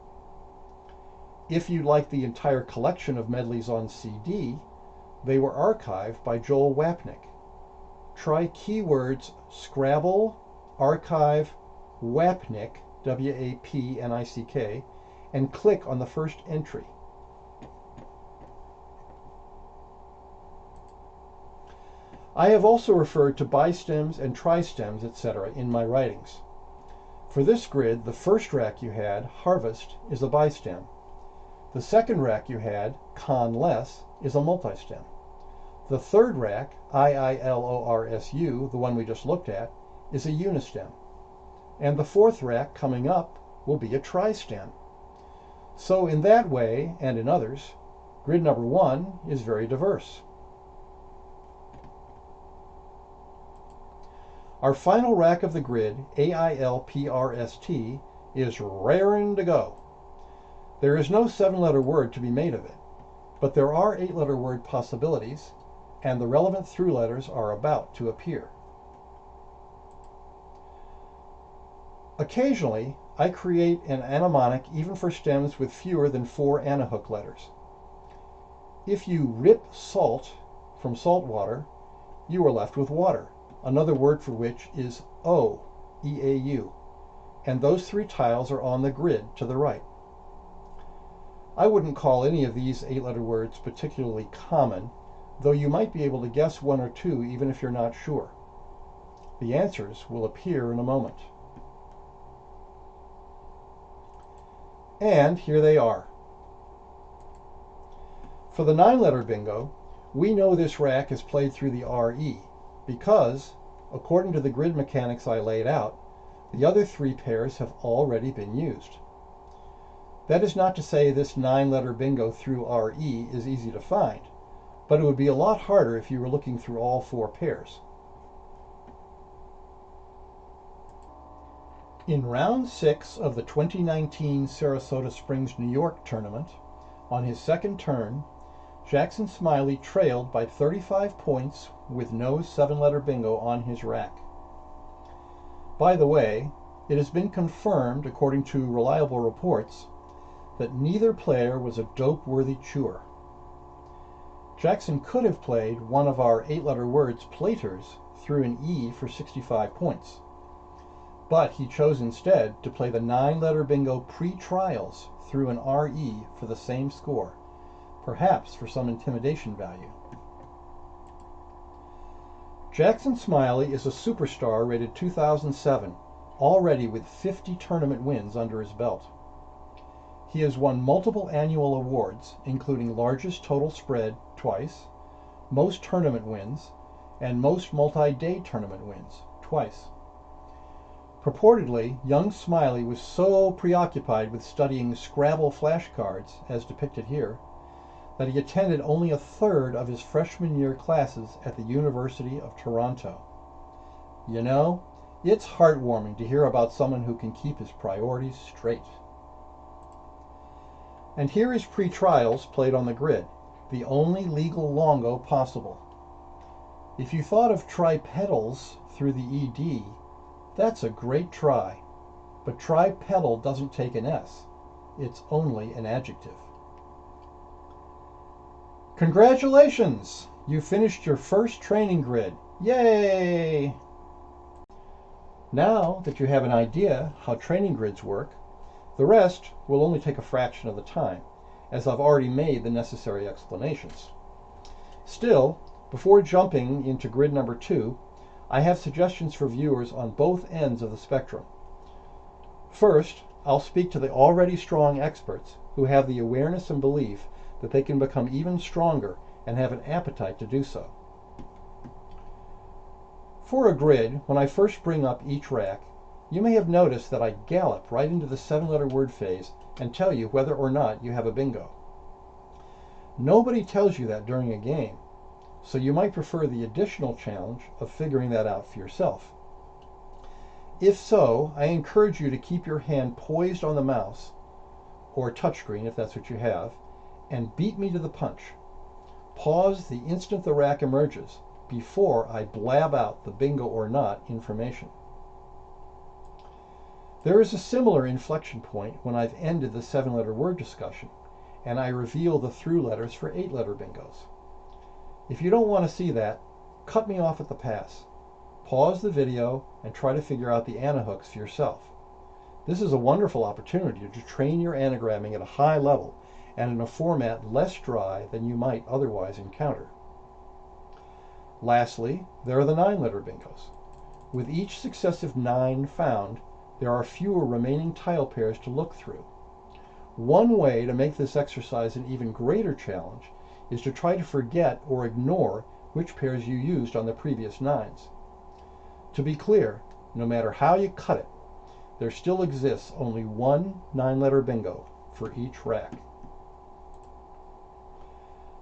If you'd like the entire collection of Medleys on CD, they were archived by Joel Wapnick. Try keywords Scrabble, Archive, Wapnick, W-A-P-N-I-C-K, and click on the first entry. I have also referred to bistems and tristems, etc. in my writings. For this grid, the first rack you had, Harvest, is a bistem. The second rack you had, Conless, is a multistem. The third rack, I-I-L-O-R-S-U, the one we just looked at, is a unistem. And the fourth rack coming up will be a tristem. So in that way, and in others, grid number 1 is very diverse. Our final rack of the grid, AILPRST, is raring to go. There is no 7-letter word to be made of it, but there are 8-letter word possibilities, and the relevant through letters are about to appear. Occasionally, I create an anamonic even for stems with fewer than 4 anahook letters. If you rip salt from salt water, you are left with water, another word for which is O, E-A-U, and those 3 tiles are on the grid to the right. I wouldn't call any of these 8-letter words particularly common, though you might be able to guess 1 or 2 even if you're not sure. The answers will appear in a moment. And here they are. For the 9-letter bingo, we know this rack is played through the RE because, according to the grid mechanics I laid out, the other 3 pairs have already been used. That is not to say this 9-letter bingo through RE is easy to find, but it would be a lot harder if you were looking through all 4 pairs. In round 6 of the 2019 Sarasota Springs, New York tournament, on his second turn, Jackson Smiley trailed by 35 points with no 7-letter bingo on his rack. By the way, it has been confirmed, according to reliable reports, that neither player was a dope-worthy chewer. Jackson could have played one of our 8-letter words platers through an E for 65 points. But he chose instead to play the 9-letter bingo pre-trials through an RE for the same score, perhaps for some intimidation value. Jackson Smiley is a superstar rated 2007, already with 50 tournament wins under his belt. He has won multiple annual awards, including largest total spread twice, most tournament wins, and most multi-day tournament wins twice. Purportedly, young Smiley was so preoccupied with studying Scrabble flashcards, as depicted here, that he attended only a third of his freshman year classes at the University of Toronto. You know, it's heartwarming to hear about someone who can keep his priorities straight. And here is pre-trials played on the grid, the only legal longo possible. If you thought of tripedals through the ED, that's a great try, but tripedal doesn't take an S. It's only an adjective. Congratulations! You finished your first training grid. Yay! Now that you have an idea how training grids work, the rest will only take a fraction of the time, as I've already made the necessary explanations. Still, before jumping into grid number 2, I have suggestions for viewers on both ends of the spectrum. First, I'll speak to the already strong experts who have the awareness and belief that they can become even stronger and have an appetite to do so. For a grid, when I first bring up each rack, you may have noticed that I gallop right into the 7-letter word phase and tell you whether or not you have a bingo. Nobody tells you that during a game, so you might prefer the additional challenge of figuring that out for yourself. If so, I encourage you to keep your hand poised on the mouse, or touchscreen if that's what you have, and beat me to the punch. Pause the instant the rack emerges before I blab out the bingo or not information. There is a similar inflection point when I've ended the 7-letter word discussion and I reveal the through letters for 8-letter bingos. If you don't want to see that, cut me off at the pass. Pause the video and try to figure out the anahooks for yourself. This is a wonderful opportunity to train your anagramming at a high level and in a format less dry than you might otherwise encounter. Lastly, there are the 9-letter bingos. With each successive 9 found, there are fewer remaining tile pairs to look through. One way to make this exercise an even greater challenge is to try to forget or ignore which pairs you used on the previous 9s. To be clear, no matter how you cut it, there still exists only one 9-letter bingo for each rack.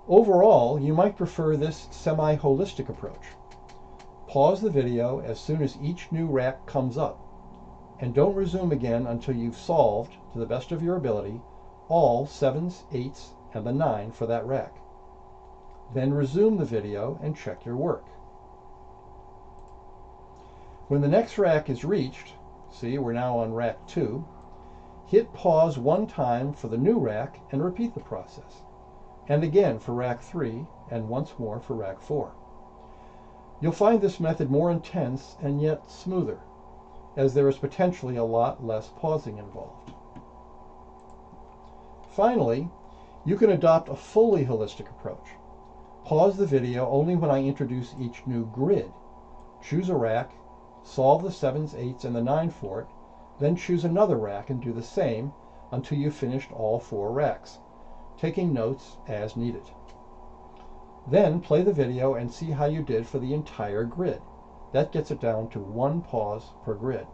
Overall, you might prefer this semi-holistic approach. Pause the video as soon as each new rack comes up, and don't resume again until you've solved, to the best of your ability, all 7s, 8s, and the 9 for that rack. Then resume the video and check your work. When the next rack is reached, see, we're now on rack 2, hit pause one time for the new rack and repeat the process. And again for rack 3, and once more for rack 4. You'll find this method more intense and yet smoother, as there is potentially a lot less pausing involved. Finally, you can adopt a fully holistic approach. Pause the video only when I introduce each new grid. Choose a rack, solve the 7s, 8s, and the 9 for it, then choose another rack and do the same until you've finished all 4 racks, taking notes as needed. Then play the video and see how you did for the entire grid. That gets it down to 1 pause per grid.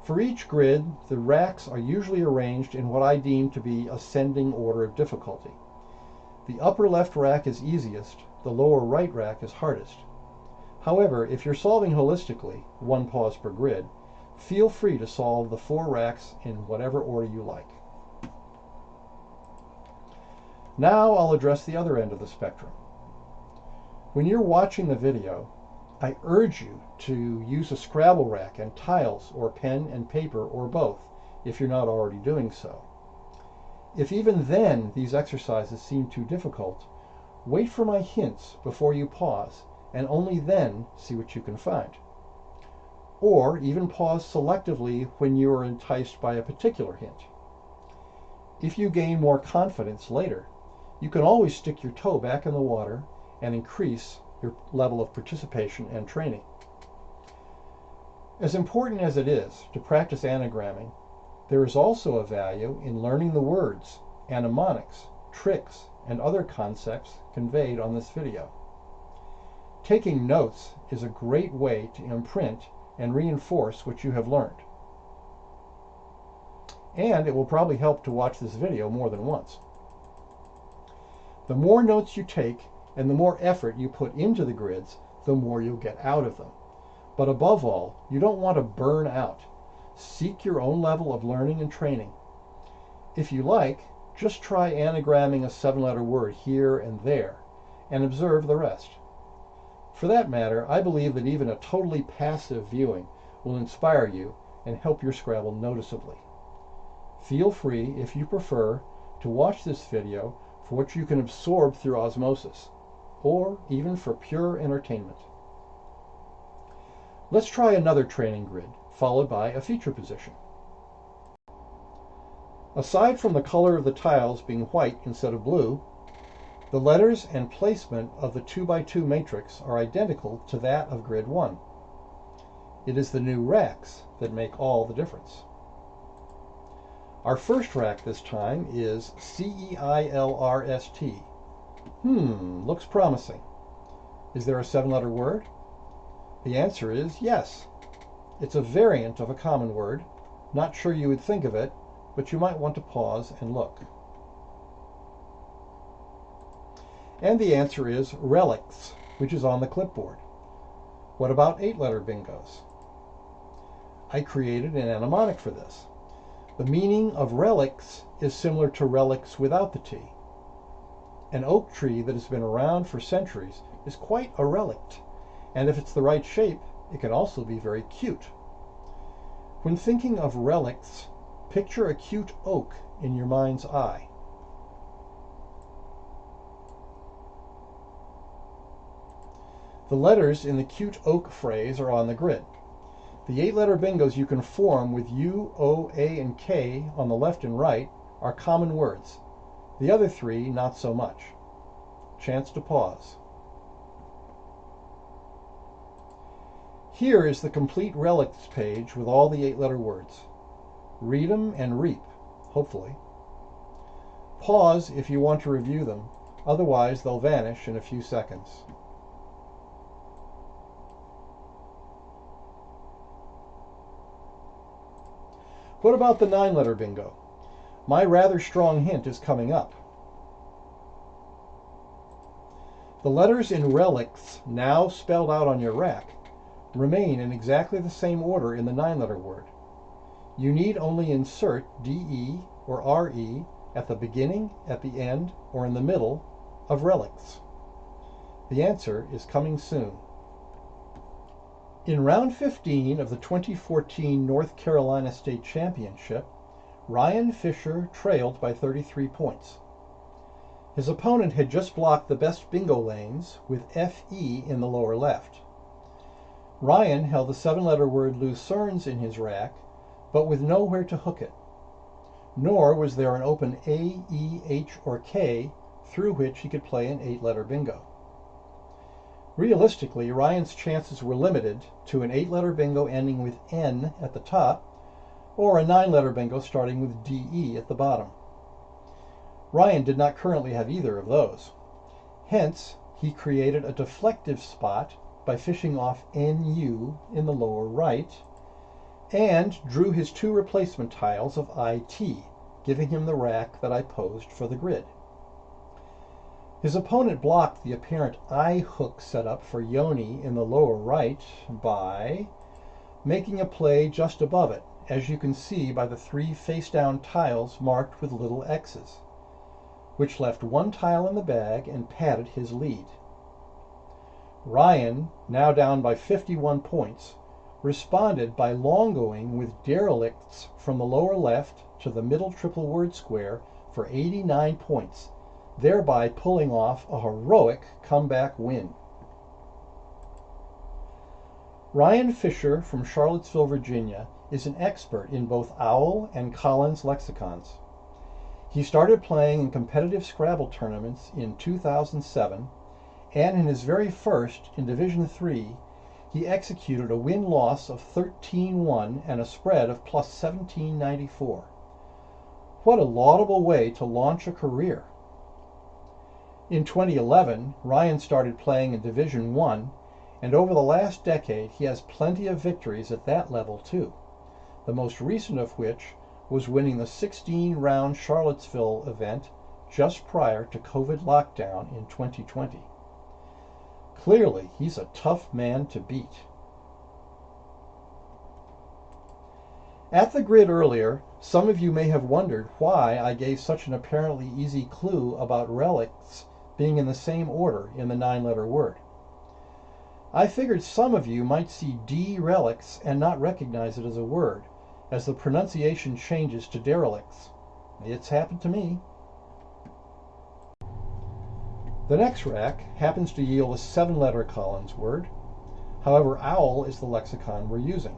For each grid, the racks are usually arranged in what I deem to be ascending order of difficulty. The upper left rack is easiest, the lower right rack is hardest. However, if you're solving holistically, 1 pause per grid, feel free to solve the 4 racks in whatever order you like. Now I'll address the other end of the spectrum. When you're watching the video, I urge you to use a Scrabble rack and tiles or pen and paper or both, if you're not already doing so. If even then these exercises seem too difficult, wait for my hints before you pause, and only then see what you can find. Or even pause selectively when you are enticed by a particular hint. If you gain more confidence later, you can always stick your toe back in the water and increase your level of participation and training. As important as it is to practice anagramming, there is also a value in learning the words, anamonics, tricks, and other concepts conveyed on this video. Taking notes is a great way to imprint and reinforce what you have learned. And it will probably help to watch this video more than once. The more notes you take and the more effort you put into the grids, the more you'll get out of them. But above all, you don't want to burn out. Seek your own level of learning and training. If you like, just try anagramming a 7-letter word here and there, and observe the rest. For that matter, I believe that even a totally passive viewing will inspire you and help your Scrabble noticeably. Feel free, if you prefer, to watch this video for what you can absorb through osmosis, or even for pure entertainment. Let's try another training grid, followed by a feature position. Aside from the color of the tiles being white instead of blue, the letters and placement of the 2x2 matrix are identical to that of grid 1. It is the new racks that make all the difference. Our first rack this time is CEILRST. Looks promising. Is there a 7-letter word? The answer is yes. It's a variant of a common word. Not sure you would think of it, but you might want to pause and look. And the answer is relics, which is on the clipboard. What about 8-letter bingos? I created an mnemonic for this. The meaning of relics is similar to relics without the T. An oak tree that has been around for centuries is quite a relict, and if it's the right shape, it can also be very cute. When thinking of relics, picture a cute oak in your mind's eye. The letters in the cute oak phrase are on the grid. The 8-letter bingos you can form with U, O, A, and K on the left and right are common words. The other 3, not so much. Chance to pause. Here is the complete relics page with all the 8-letter words. Read them and reap, hopefully. Pause if you want to review them, otherwise they'll vanish in a few seconds. What about the 9-letter bingo? My rather strong hint is coming up. The letters in relics, now spelled out on your rack, remain in exactly the same order in the 9-letter word. You need only insert DE or RE at the beginning, at the end, or in the middle of relics. The answer is coming soon. In round 15 of the 2014 North Carolina State Championship, Ryan Fisher trailed by 33 points. His opponent had just blocked the best bingo lanes with FE in the lower left. Ryan held the 7-letter word Lucernes in his rack, but with nowhere to hook it. Nor was there an open A, E, H, or K through which he could play an 8-letter bingo. Realistically, Ryan's chances were limited to an 8-letter bingo ending with N at the top, or a 9-letter bingo starting with DE at the bottom. Ryan did not currently have either of those. Hence, he created a deflective spot by fishing off NU in the lower right, and drew his 2 replacement tiles of IT, giving him the rack that I posed for the grid. His opponent blocked the apparent I hook setup for Yoni in the lower right by making a play just above it, as you can see by the 3 face-down tiles marked with little X's, which left 1 tile in the bag and padded his lead. Ryan, now down by 51 points, responded by longoing with derelicts from the lower left to the middle triple word square for 89 points, thereby pulling off a heroic comeback win. Ryan Fisher from Charlottesville, Virginia, is an expert in both Owl and Collins lexicons. He started playing in competitive Scrabble tournaments in 2007, and in his very first, in Division III, he executed a win-loss of 13-1 and a spread of plus 1794. What a laudable way to launch a career. In 2011, Ryan started playing in Division I, and over the last decade he has plenty of victories at that level too, the most recent of which was winning the 16-round Charlottesville event just prior to COVID lockdown in 2020. Clearly, he's a tough man to beat. At the grid earlier, some of you may have wondered why I gave such an apparently easy clue about relics being in the same order in the 9-letter word. I figured some of you might see D relics and not recognize it as a word, as the pronunciation changes to derelicts. It's happened to me. The next rack happens to yield a 7-letter Collins word. However, owl is the lexicon we're using.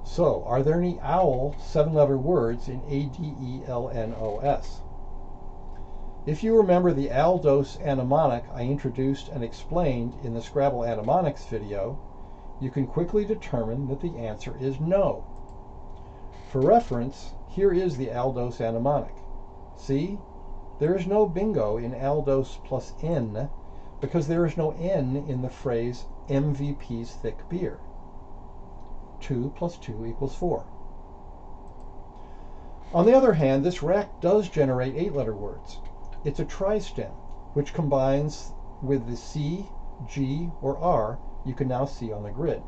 So, are there any owl 7-letter words in ADELNOS? If you remember the aldose anamonic I introduced and explained in the Scrabble anamonics video, you can quickly determine that the answer is no. For reference, here is the aldose anamonic. See? There is no bingo in aldose plus N because there is no N in the phrase MVP's thick beer. 2 plus 2 equals 4. On the other hand, this rack does generate 8-letter words. It's a tristem, which combines with the C, G, or R you can now see on the grid.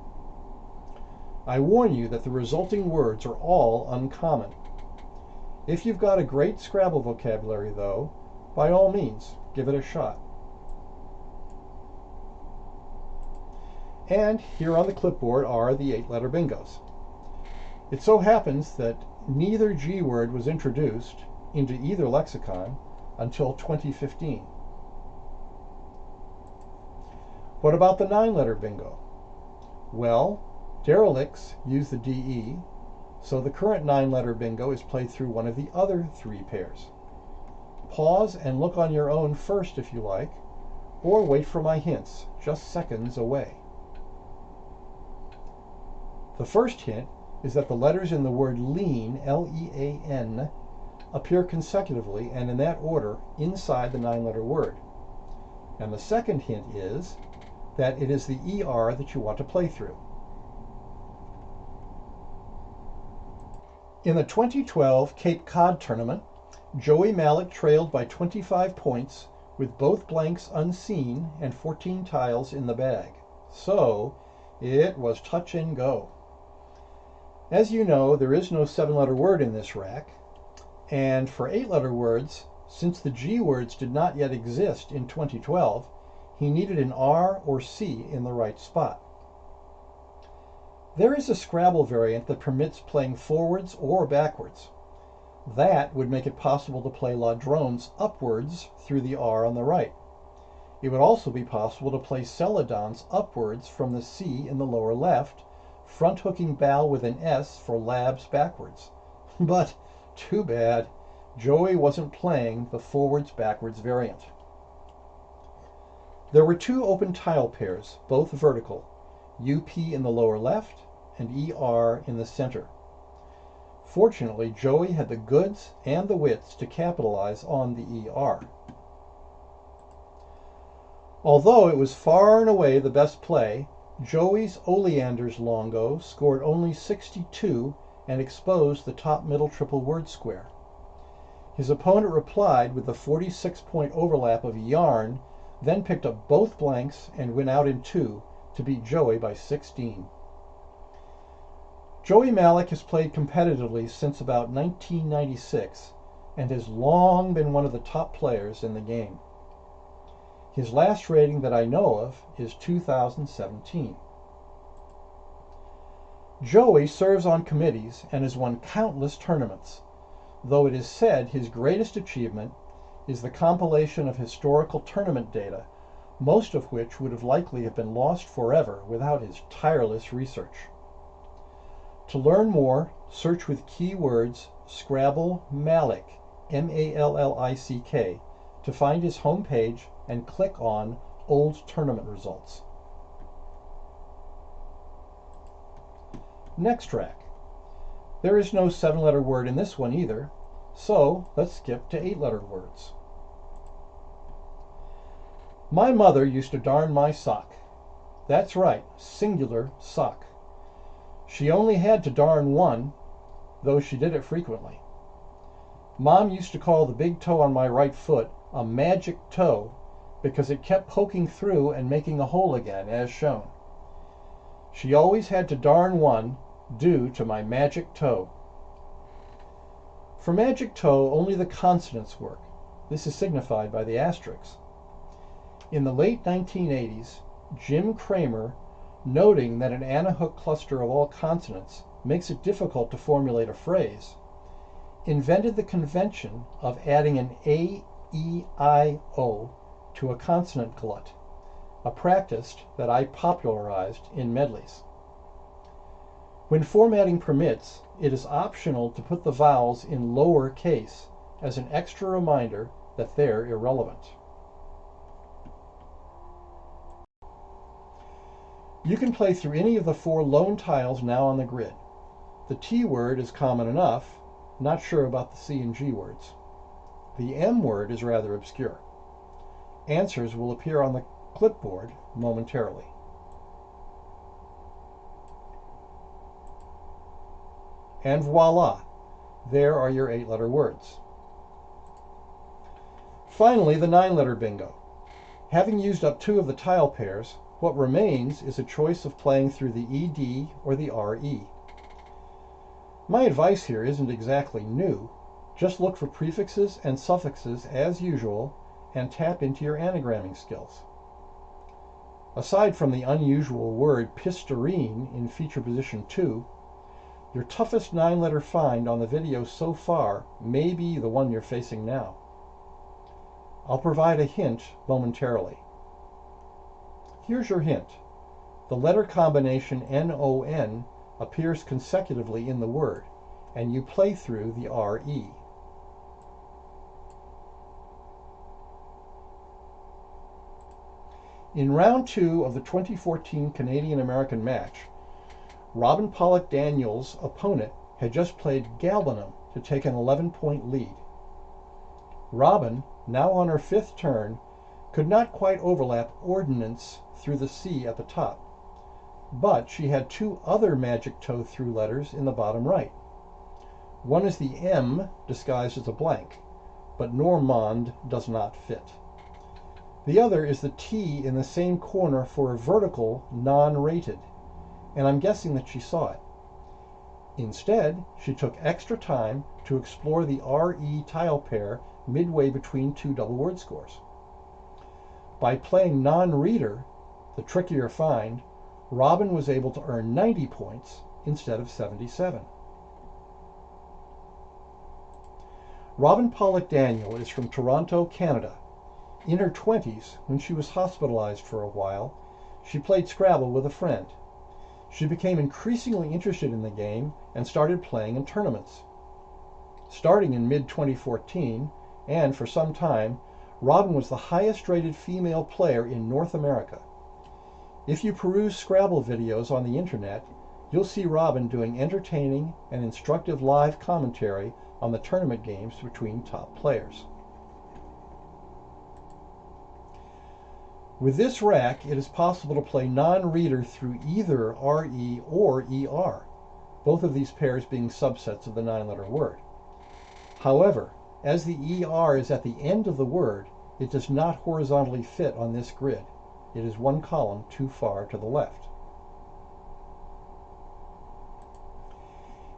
I warn you that the resulting words are all uncommon. If you've got a great Scrabble vocabulary, though, by all means, give it a shot. And here on the clipboard are the 8-letter bingos. It so happens that neither G word was introduced into either lexicon until 2015. What about the 9-letter bingo? Well, derelicts use the DE, so the current 9-letter bingo is played through one of the other 3 pairs. Pause and look on your own first if you like, or wait for my hints, just seconds away. The first hint is that the letters in the word lean, L-E-A-N, appear consecutively and in that order inside the 9-letter word. And the second hint is that it is the ER that you want to play through. In the 2012 Cape Cod tournament, Joey Malik trailed by 25 points with both blanks unseen and 14 tiles in the bag. So it was touch and go. As you know, there is no 7-letter word in this rack, and for 8-letter words, since the G words did not yet exist in 2012, he needed an R or C in the right spot. There is a Scrabble variant that permits playing forwards or backwards. That would make it possible to play La Drones upwards through the R on the right. It would also be possible to play Celadons upwards from the C in the lower left, front hooking Bal with an S for Labs backwards. But too bad, Joey wasn't playing the forwards-backwards variant. There were 2 open tile pairs, both vertical, UP in the lower left and ER in the center. Fortunately, Joey had the goods and the wits to capitalize on the ER. Although it was far and away the best play, Joey's Oleander's Longo scored only 62 and exposed the top middle triple word square. His opponent replied with the 46-point overlap of Yarn, then picked up both blanks and went out in 2 to beat Joey by 16. Joey Malik has played competitively since about 1996 and has long been one of the top players in the game. His last rating that I know of is 2017. Joey serves on committees and has won countless tournaments, though it is said his greatest achievement is the compilation of historical tournament data, most of which would have likely have been lost forever without his tireless research. To learn more, search with keywords Scrabble Malik, M-A-L-L-I-C-K, to find his homepage and click on Old Tournament Results. Next rack. There is no 7-letter word in this one either, so let's skip to 8-letter words. My mother used to darn my sock. That's right, singular sock. She only had to darn one, though she did it frequently. Mom used to call the big toe on my right foot a magic toe because it kept poking through and making a hole again, as shown. She always had to darn one due to my magic toe. For magic toe, only the consonants work. This is signified by the asterisks. In the late 1980s, Jim Cramer, noting that an anahook cluster of all consonants makes it difficult to formulate a phrase, invented the convention of adding an A, E, I, O to a consonant glut, a practice that I popularized in medleys. When formatting permits, it is optional to put the vowels in lower case as an extra reminder that they're irrelevant. You can play through any of the 4 lone tiles now on the grid. The T word is common enough, not sure about the C and G words. The M word is rather obscure. Answers will appear on the clipboard momentarily. And voila, there are your 8-letter words. Finally, the 9-letter bingo. Having used up 2 of the tile pairs, what remains is a choice of playing through the ED or the RE. My advice here isn't exactly new. Just look for prefixes and suffixes as usual and tap into your anagramming skills. Aside from the unusual word pistarine in feature position 2, your toughest 9-letter find on the video so far may be the one you're facing now. I'll provide a hint momentarily. Here's your hint. The letter combination NON appears consecutively in the word, and you play through the RE. In round 2 of the 2014 Canadian-American match, Robin Pollock Daniels' opponent had just played Galbanum to take an 11-point lead. Robin, now on her 5th turn, could not quite overlap ordnance through the C at the top, but she had 2 other magic toe through letters in the bottom right. One is the M disguised as a blank, but Normand does not fit. The other is the T in the same corner for a vertical non-rated, and I'm guessing that she saw it. Instead, she took extra time to explore the RE tile pair midway between two double word scores. By playing non-reader, the trickier find, Robin was able to earn 90 points instead of 77. Robin Pollock Daniel is from Toronto, Canada. In her 20s, when she was hospitalized for a while, she played Scrabble with a friend. She became increasingly interested in the game and started playing in tournaments. Starting in mid-2014, and for some time, Robin was the highest-rated female player in North America. If you peruse Scrabble videos on the internet, you'll see Robin doing entertaining and instructive live commentary on the tournament games between top players. With this rack, it is possible to play non-reader through either RE or ER, both of these pairs being subsets of the 9-letter word. However, as the ER is at the end of the word, it does not horizontally fit on this grid. It is one column too far to the left.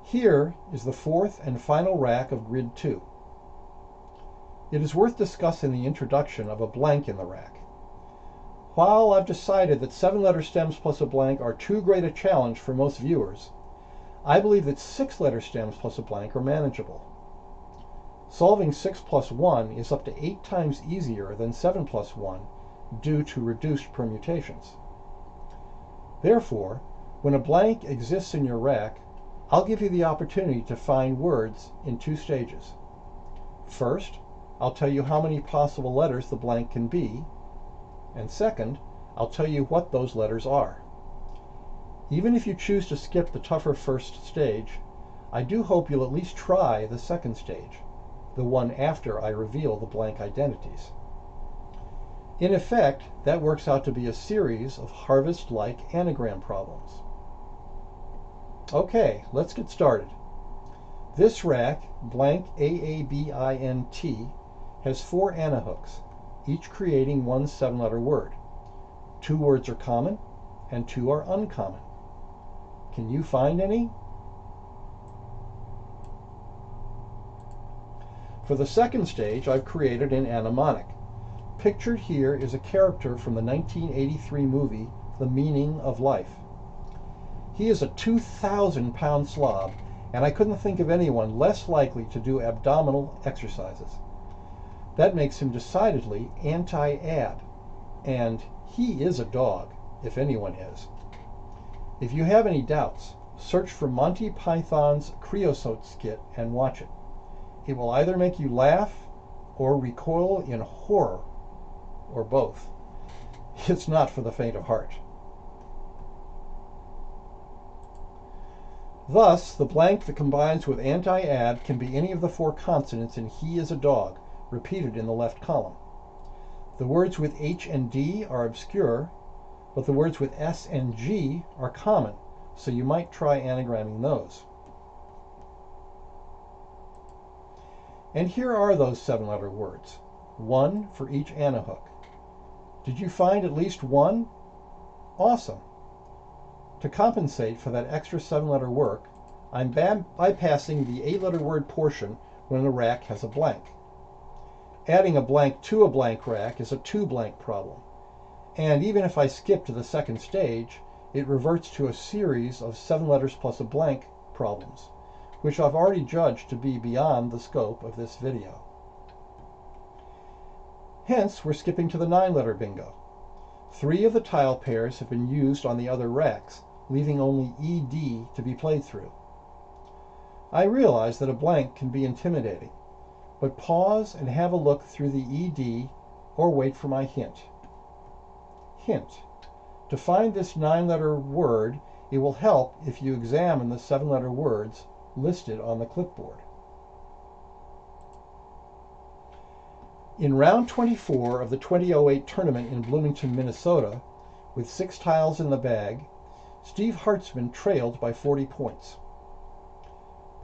Here is the fourth and final rack of grid 2. It is worth discussing the introduction of a blank in the rack. While I've decided that 7-letter stems plus a blank are too great a challenge for most viewers, I believe that 6-letter stems plus a blank are manageable. Solving 6 plus 1 is up to 8 times easier than 7 plus 1 due to reduced permutations. Therefore, when a blank exists in your rack, I'll give you the opportunity to find words in 2 stages. First, I'll tell you how many possible letters the blank can be, and second, I'll tell you what those letters are. Even if you choose to skip the tougher first stage, I do hope you'll at least try the second stage, the one after I reveal the blank identities. In effect, that works out to be a series of harvest-like anagram problems. Okay, let's get started. This rack, blank AABINT, has 4 anahooks, each creating one 7-letter word. 2 words are common, and 2 are uncommon. Can you find any? For the second stage, I've created an anamonic. Pictured here is a character from the 1983 movie, The Meaning of Life. He is a 2,000-pound slob, and I couldn't think of anyone less likely to do abdominal exercises. That makes him decidedly anti-ab, and he is a dog, if anyone is. If you have any doubts, search for Monty Python's Creosote skit and watch it. It will either make you laugh or recoil in horror, or both. It's not for the faint of heart. Thus, the blank that combines with anti-ab can be any of the 4 consonants in he is a dog, repeated in the left column. The words with H and D are obscure, but the words with S and G are common, so you might try anagramming those. And here are those 7-letter words, 1 for each anahook. Did you find at least one? Awesome. To compensate for that extra 7-letter work, I'm bypassing the 8-letter word portion when the rack has a blank. Adding a blank to a blank rack is a 2-blank problem, and even if I skip to the second stage, it reverts to a series of 7 letters plus a blank problems, which I've already judged to be beyond the scope of this video. Hence, we're skipping to the 9-letter bingo. 3 of the tile pairs have been used on the other racks, leaving only ED to be played through. I realize that a blank can be intimidating, but pause and have a look through the ED or wait for my hint. Hint: to find this 9-letter word, it will help if you examine the 7-letter words listed on the clipboard. In round 24 of the 2008 tournament in Bloomington, Minnesota, with 6 tiles in the bag, Steve Hartzman trailed by 40 points.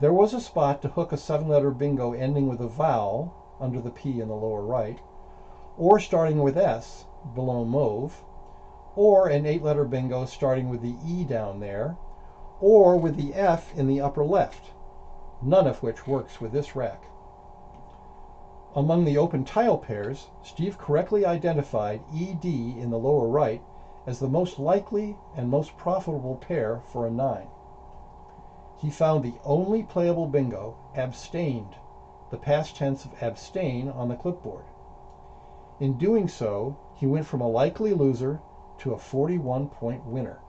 There was a spot to hook a 7-letter bingo ending with a vowel, under the P in the lower right, or starting with S below mauve, or an 8-letter bingo starting with the E down there, or with the F in the upper left, none of which works with this rack. Among the open tile pairs, Steve correctly identified ED in the lower right as the most likely and most profitable pair for a 9. He found the only playable bingo, abstained, the past tense of abstain, on the clipboard. In doing so, he went from a likely loser to a 41-point winner.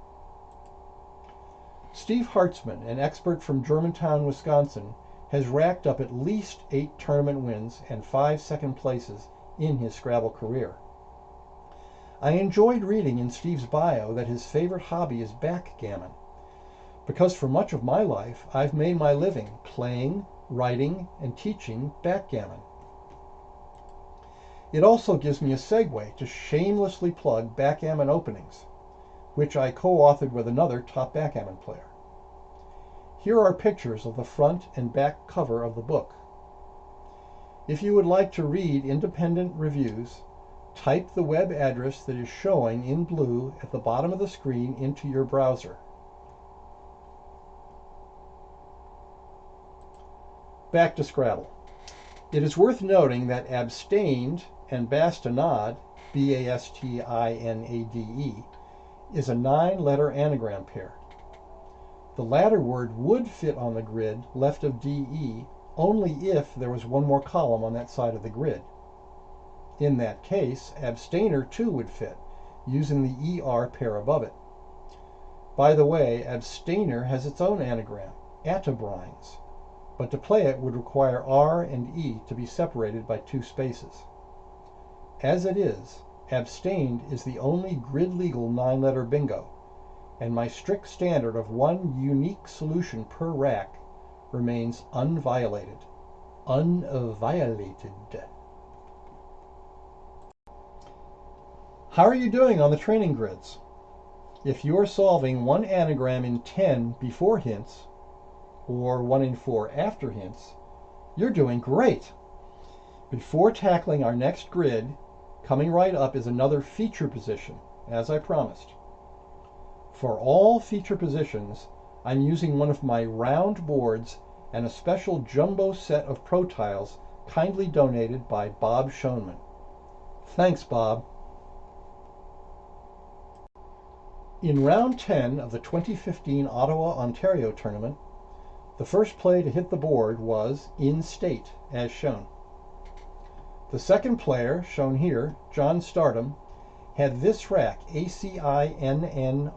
Steve Hartzman, an expert from Germantown, Wisconsin, has racked up at least 8 tournament wins and 5 second places in his Scrabble career. I enjoyed reading in Steve's bio that his favorite hobby is backgammon, because for much of my life I've made my living playing, writing, and teaching backgammon. It also gives me a segue to shamelessly plug Backgammon Openings, which I co-authored with another top backgammon player. Here are pictures of the front and back cover of the book. If you would like to read independent reviews, type the web address that is showing in blue at the bottom of the screen into your browser. Back to Scrabble. It is worth noting that abstained and bastinade, B-A-S-T-I-N-A-D-E, is a 9-letter anagram pair. The latter word would fit on the grid left of DE only if there was one more column on that side of the grid. In that case, abstainer too would fit, using the ER pair above it. By the way, abstainer has its own anagram, atabrines, but to play it would require R and E to be separated by 2 spaces. As it is, abstained is the only grid-legal 9-letter bingo, and my strict standard of 1 unique solution per rack remains unviolated. Unviolated. How are you doing on the training grids? If you're solving 1 anagram in 10 before hints, or 1 in 4 after hints, you're doing great. Before tackling our next grid, coming right up is another feature position, as I promised. For all feature positions, I'm using one of my round boards and a special jumbo set of pro tiles kindly donated by Bob Schoenman. Thanks, Bob. In round 10 of the 2015 Ottawa, Ontario tournament, the first play to hit the board was in state, as shown. The second player, shown here, John Stardom, had this rack, ACINNRT,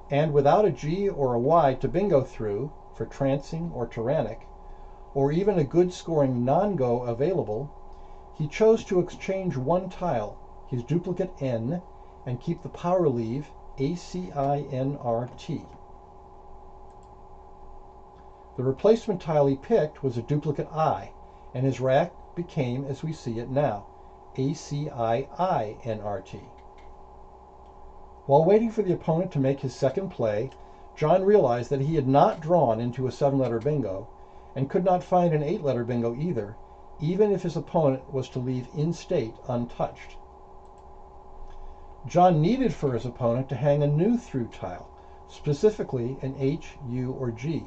and without a G or a Y to bingo through, for trancing or tyrannic, or even a good scoring non-go available, he chose to exchange 1 tile, his duplicate N, and keep the power leave ACINRT. The replacement tile he picked was a duplicate I, and his rack became, as we see it now, ACIINRT. While waiting for the opponent to make his second play, John realized that he had not drawn into a 7-letter bingo, and could not find an 8-letter bingo either, even if his opponent was to leave in-state untouched. John needed for his opponent to hang a new through tile, specifically an H, U, or G.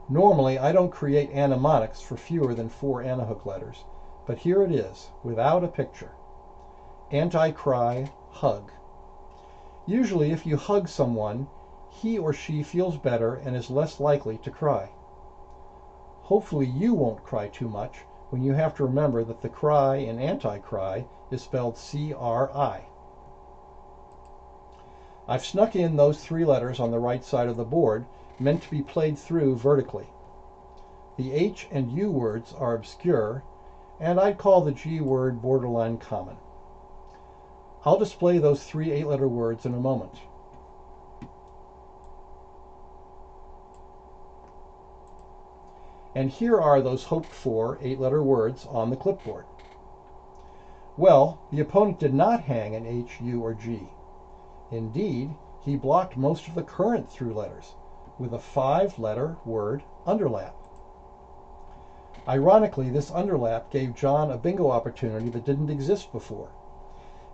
Normally, I don't create anamonics for fewer than 4 anahook letters, but here it is, without a picture. Anti-cry, hug. Usually, if you hug someone, he or she feels better and is less likely to cry. Hopefully you won't cry too much when you have to remember that the cry in anti-cry is spelled C-R-I. I've snuck in those 3 letters on the right side of the board, meant to be played through vertically. The H and U words are obscure, and I'd call the G word borderline common. I'll display those 3 8-letter words in a moment. And here are those hoped-for 8-letter words on the clipboard. Well, the opponent did not hang an H, U, or G. Indeed, he blocked most of the current through letters with a 5-letter word underlap. Ironically, this underlap gave John a bingo opportunity that didn't exist before.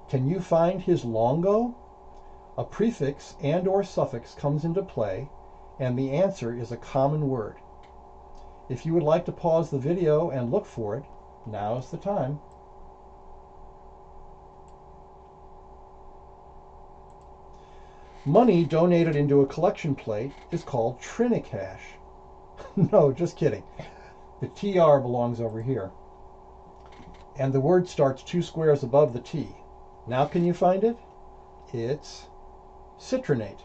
Can you find his longo? A prefix and/or suffix comes into play, and the answer is a common word. If you would like to pause the video and look for it, now's the time. Money donated into a collection plate is called Trinicash. No, just kidding. The TR belongs over here. And the word starts 2 squares above the T. Now can you find it? It's citronate.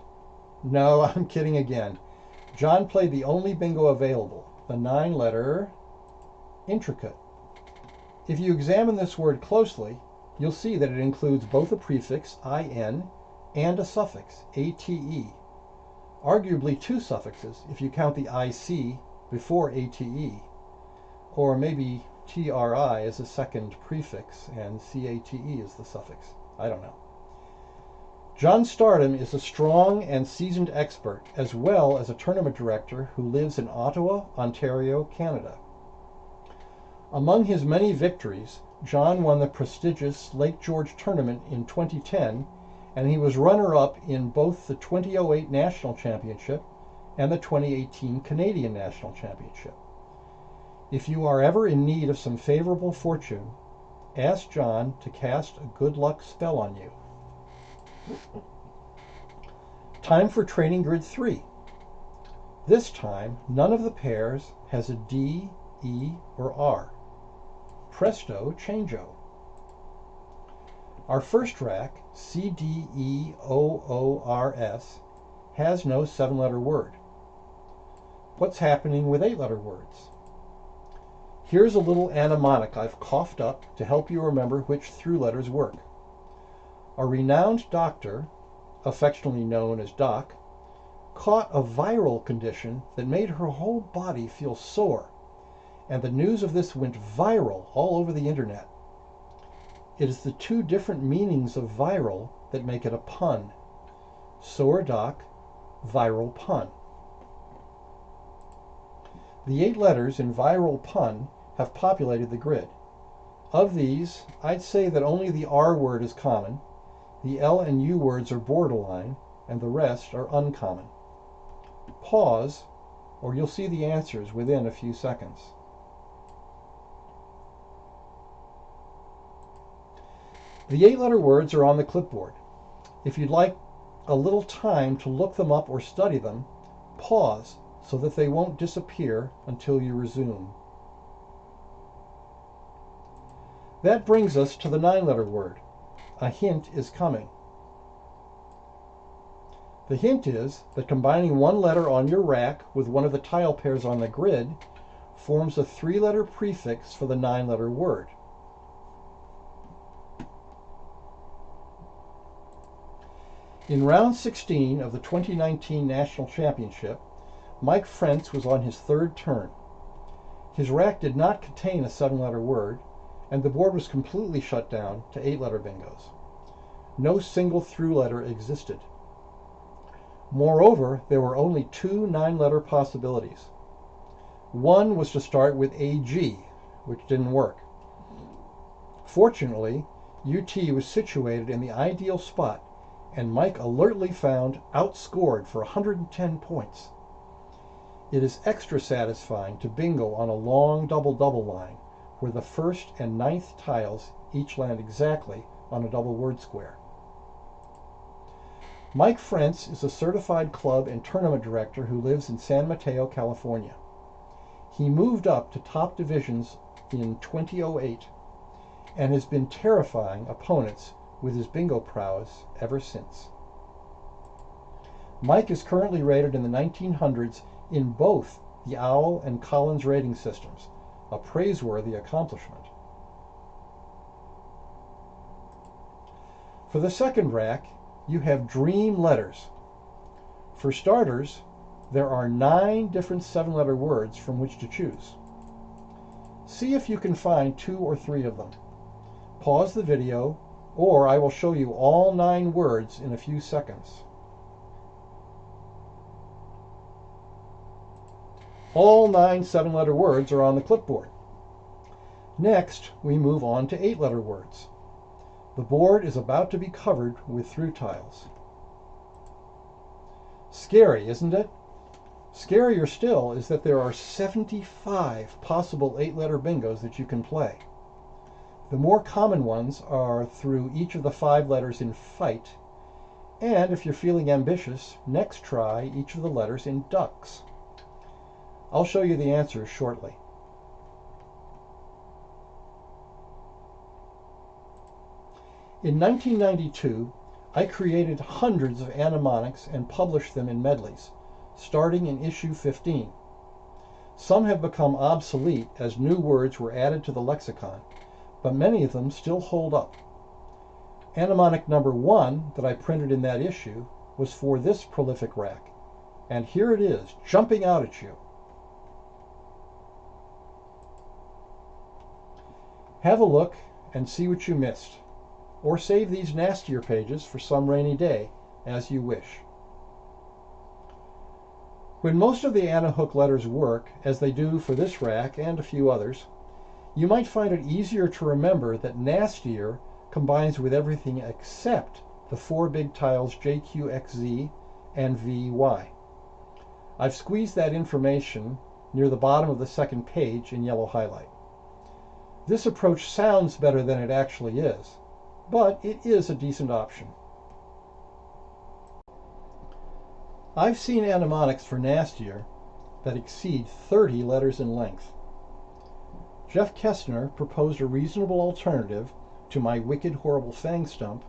No, I'm kidding again. John played the only bingo available, the 9-letter intricate. If you examine this word closely, you'll see that it includes both a prefix, in, and a suffix, ate. Arguably 2 suffixes if you count the ic before ate, or maybe tri is a second prefix and cate is the suffix. I don't know. John Stardom is a strong and seasoned expert, as well as a tournament director who lives in Ottawa, Ontario, Canada. Among his many victories, John won the prestigious Lake George tournament in 2010, and he was runner-up in both the 2008 National Championship and the 2018 Canadian National Championship. If you are ever in need of some favorable fortune, ask John to cast a good luck spell on you. Time for Training Grid 3. This time, none of the pairs has a D, E, or R. Presto changeo. Our first rack, CDEOORS, has no 7-letter word. What's happening with 8-letter words? Here's a little anamonic I've coughed up to help you remember which through letters work. A renowned doctor, affectionately known as Doc, caught a viral condition that made her whole body feel sore, and the news of this went viral all over the internet. It is the 2 different meanings of viral that make it a pun. Sore Doc, viral pun. The 8 letters in viral pun have populated the grid. Of these, I'd say that only the R word is common, the L and U words are borderline, and the rest are uncommon. Pause, or you'll see the answers within a few seconds. The 8-letter words are on the clipboard. If you'd like a little time to look them up or study them, pause so that they won't disappear until you resume. That brings us to the 9-letter word. A hint is coming. The hint is that combining one letter on your rack with one of the tile pairs on the grid forms a 3-letter prefix for the 9-letter word. In round 16 of the 2019 National Championship, Mike Frentz was on his 3rd turn. His rack did not contain a 7-letter word, and the board was completely shut down to 8-letter bingos. No single through letter existed. Moreover, there were only 2 9-letter possibilities. One was to start with AG, which didn't work. Fortunately, UT was situated in the ideal spot, and Mike alertly found outscored for 110 points. It is extra satisfying to bingo on a long double-double line, where the 1st and 9th tiles each land exactly on a double word square. Mike Frentz is a certified club and tournament director who lives in San Mateo, California. He moved up to top divisions in 2008 and has been terrifying opponents with his bingo prowess ever since. Mike is currently rated in the 1900s in both the OWL and Collins rating systems, a praiseworthy accomplishment. For the second rack, you have dream letters. For starters, there are 9 different 7-letter words from which to choose. See if you can find 2 or 3 of them. Pause the video, or I will show you all 9 words in a few seconds. All 9 7-letter words are on the clipboard. Next, we move on to 8-letter words. The board is about to be covered with through tiles. Scary, isn't it? Scarier still is that there are 75 possible 8-letter bingos that you can play. The more common ones are through each of the 5 letters in fight, and if you're feeling ambitious, next try each of the letters in ducks. I'll show you the answers shortly. In 1992, I created hundreds of anamonics and published them in medleys, starting in issue 15. Some have become obsolete as new words were added to the lexicon, but many of them still hold up. Anamonic number 1 that I printed in that issue was for this prolific rack, and here it is, jumping out at you. Have a look and see what you missed, or save these nastier pages for some rainy day, as you wish. When most of the anahook letters work, as they do for this rack and a few others, you might find it easier to remember that nastier combines with everything except the 4 big tiles JQXZ and VY. I've squeezed that information near the bottom of the second page in yellow highlight. This approach sounds better than it actually is, but it is a decent option. I've seen anamonics for nastier that exceed 30 letters in length. Jeff Kestner proposed a reasonable alternative to my wicked, horrible fang stump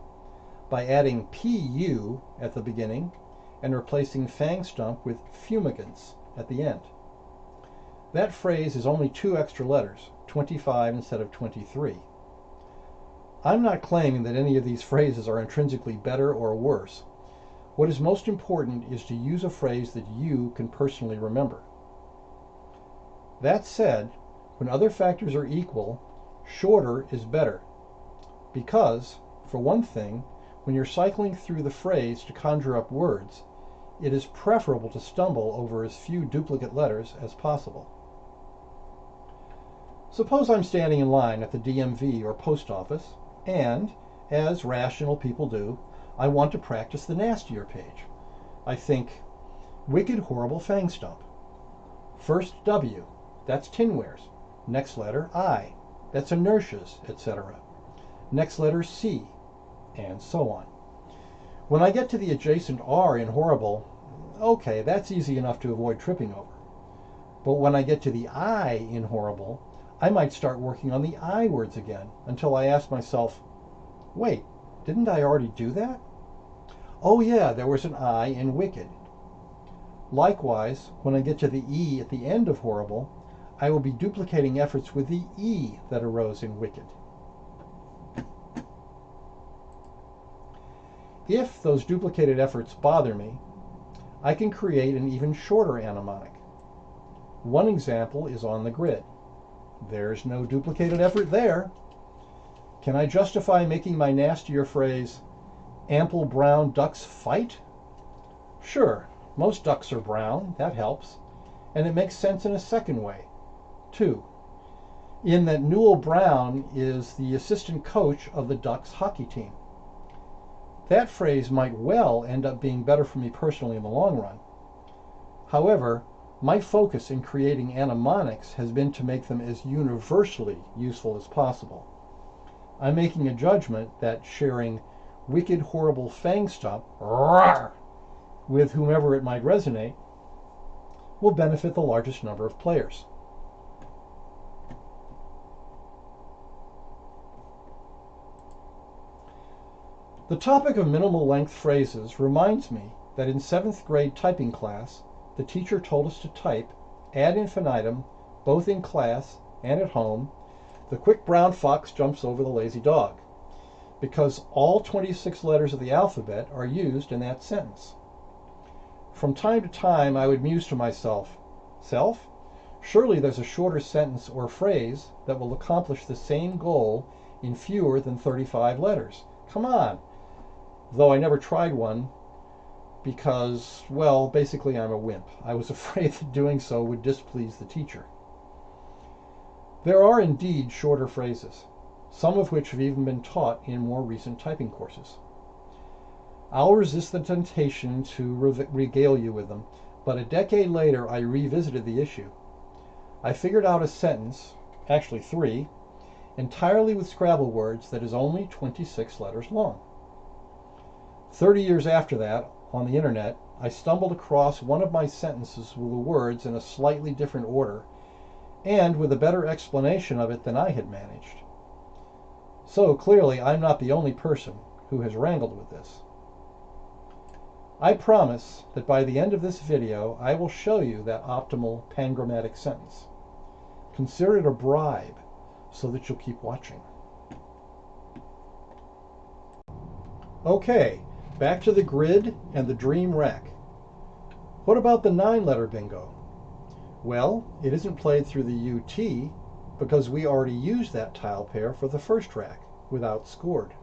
by adding PU at the beginning and replacing fang stump with fumigants at the end. That phrase is only 2 extra letters, 25 instead of 23. I'm not claiming that any of these phrases are intrinsically better or worse. What is most important is to use a phrase that you can personally remember. That said, when other factors are equal, shorter is better. Because, for one thing, when you're cycling through the phrase to conjure up words, it is preferable to stumble over as few duplicate letters as possible. Suppose I'm standing in line at the DMV or post office, and, as rational people do, I want to practice the nastier page. I think, wicked, horrible fang stump. First W, that's tinwares. Next letter I, that's inertias, etc. Next letter C, and so on. When I get to the adjacent R in horrible, okay, that's easy enough to avoid tripping over. But when I get to the I in horrible, I might start working on the I words again until I ask myself, wait, didn't I already do that? Oh yeah, there was an I in wicked. Likewise, when I get to the E at the end of horrible, I will be duplicating efforts with the E that arose in wicked. If those duplicated efforts bother me, I can create an even shorter anamonic. One example is on the grid. There's no duplicated effort there. Can I justify making my nastier phrase, ample brown ducks fight? Sure, most ducks are brown, that helps, and it makes sense in a second way, too, in that Newell Brown is the assistant coach of the Ducks hockey team. That phrase might well end up being better for me personally in the long run. However, my focus in creating anamonics has been to make them as universally useful as possible. I'm making a judgment that sharing wicked, horrible fang stump with whomever it might resonate will benefit the largest number of players. The topic of minimal length phrases reminds me that in 7th grade typing class, the teacher told us to type ad infinitum, both in class and at home, the quick brown fox jumps over the lazy dog, because all 26 letters of the alphabet are used in that sentence. From time to time, I would muse to myself, self, surely there's a shorter sentence or phrase that will accomplish the same goal in fewer than 35 letters. Come on! Though I never tried one because, well, basically I'm a wimp. I was afraid that doing so would displease the teacher. There are indeed shorter phrases, some of which have even been taught in more recent typing courses. I'll resist the temptation to regale you with them, but a decade later I revisited the issue. I figured out a sentence, actually 3, entirely with Scrabble words that is only 26 letters long. 30 years after that, on the internet, I stumbled across one of my sentences with the words in a slightly different order, and with a better explanation of it than I had managed. So clearly I'm not the only person who has wrangled with this. I promise that by the end of this video I will show you that optimal pangrammatic sentence. Consider it a bribe so that you'll keep watching. Okay, back to the grid and the dream rack. What about the 9-letter bingo? Well, it isn't played through the UT because we already used that tile pair for the first rack without scored.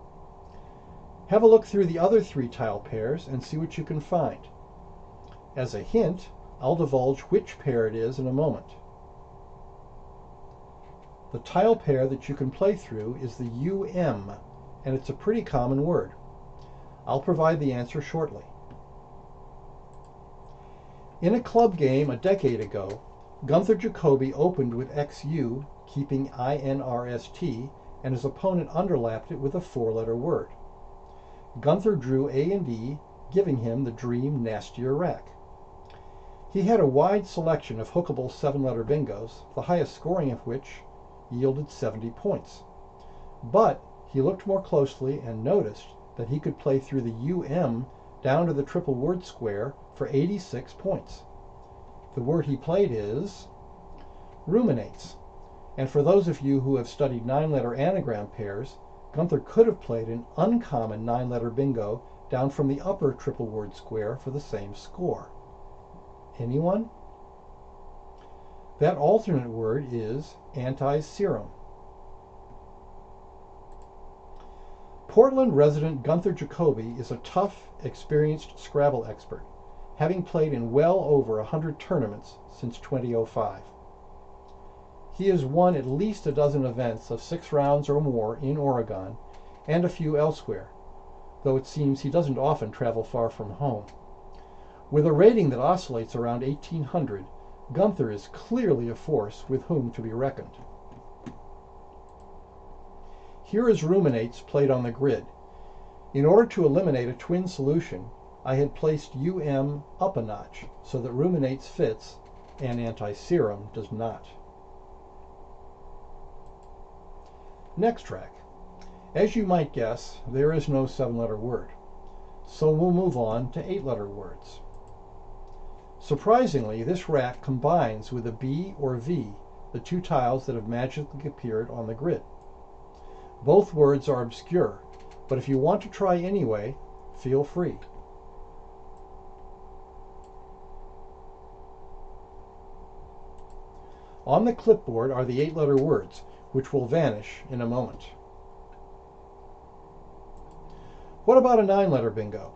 Have a look through the other 3 tile pairs and see what you can find. As a hint, I'll divulge which pair it is in a moment. The tile pair that you can play through is the UM, and it's a pretty common word. I'll provide the answer shortly. In a club game a decade ago, Gunther Jacoby opened with XU, keeping INRST, and his opponent underlapped it with a 4-letter word. Gunther drew A and E, giving him the dream nastier rack. He had a wide selection of hookable 7-letter bingos, the highest scoring of which yielded 70 points. But he looked more closely and noticed that he could play through the UM down to the triple word square for 86 points. The word he played is ruminates. And for those of you who have studied 9-letter anagram pairs, Gunther could have played an uncommon 9-letter bingo down from the upper triple word square for the same score. Anyone? That alternate word is anti-serum. Portland resident Gunther Jacoby is a tough, experienced Scrabble expert, having played in well over 100 tournaments since 2005. He has won at least a dozen events of 6 rounds or more in Oregon, and a few elsewhere, though it seems he doesn't often travel far from home. With a rating that oscillates around 1800, Gunther is clearly a force with whom to be reckoned. Here is ruminates played on the grid. In order to eliminate a twin solution, I had placed UM up a notch so that ruminates fits and anti-serum does not. Next track. As you might guess, there is no 7-letter word, so we'll move on to 8-letter words. Surprisingly, this rack combines with a B or V, the 2 tiles that have magically appeared on the grid. Both words are obscure, but if you want to try anyway, feel free. On the clipboard are the 8-letter words, which will vanish in a moment. What about a 9-letter bingo?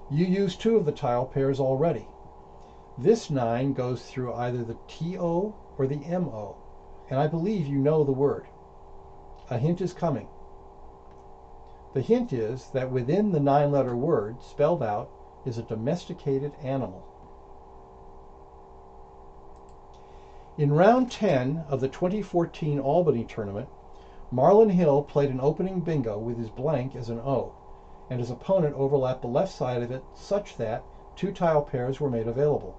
You used 2 of the tile pairs already. This 9 goes through either the TO or the MO, and I believe you know the word. A hint is coming. The hint is that within the 9-letter word spelled out is a domesticated animal. In round 10 of the 2014 Albany tournament, Marlon Hill played an opening bingo with his blank as an O, and his opponent overlapped the left side of it such that 2 tile pairs were made available.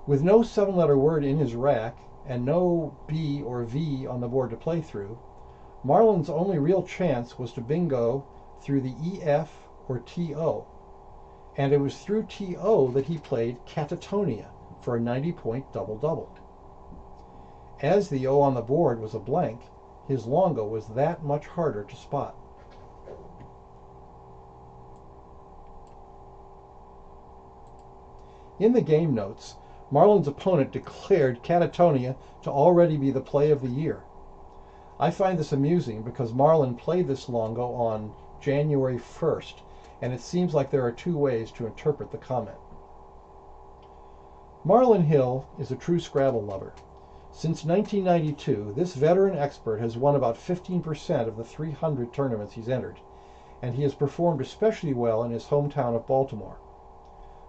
With no 7-letter word in his rack and no B or V on the board to play through, Marlon's only real chance was to bingo through the EF or TO, and it was through TO that he played Catatonia for a 90-point double-double. As the O on the board was a blank, his longo was that much harder to spot. In the game notes, Marlon's opponent declared Catatonia to already be the play of the year. I find this amusing because Marlon played this longo on January 1st, and it seems like there are two ways to interpret the comment. Marlon Hill is a true Scrabble lover. Since 1992, this veteran expert has won about 15% of the 300 tournaments he's entered, and he has performed especially well in his hometown of Baltimore.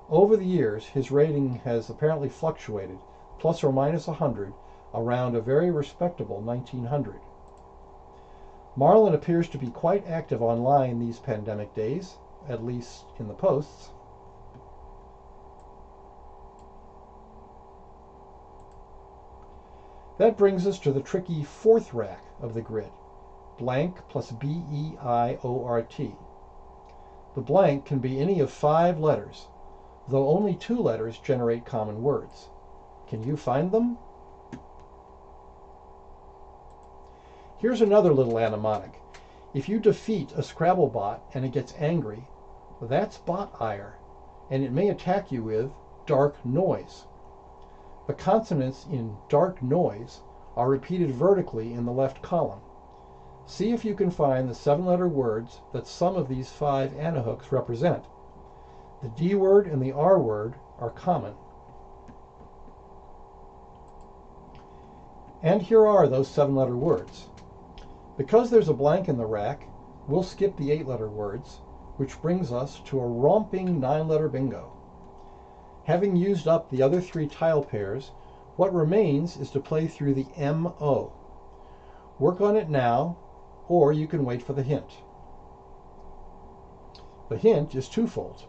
Over the years, his rating has apparently fluctuated, plus or minus 100, around a very respectable 1900. Marlon appears to be quite active online these pandemic days, at least in the posts. That brings us to the tricky fourth rack of the grid, blank plus B-E-I-O-R-T. The blank can be any of 5 letters, though only 2 letters generate common words. Can you find them? Here's another little anamonic. If you defeat a Scrabble bot and it gets angry, that's bot ire, and it may attack you with dark noise. The consonants in dark noise are repeated vertically in the left column. See if you can find the 7-letter words that some of these 5 anahooks represent. The D word and the R word are common. And here are those 7-letter words. Because there's a blank in the rack, we'll skip the 8-letter words, which brings us to a romping 9-letter bingo. Having used up the other 3 tile pairs, what remains is to play through the M-O. Work on it now, or you can wait for the hint. The hint is twofold.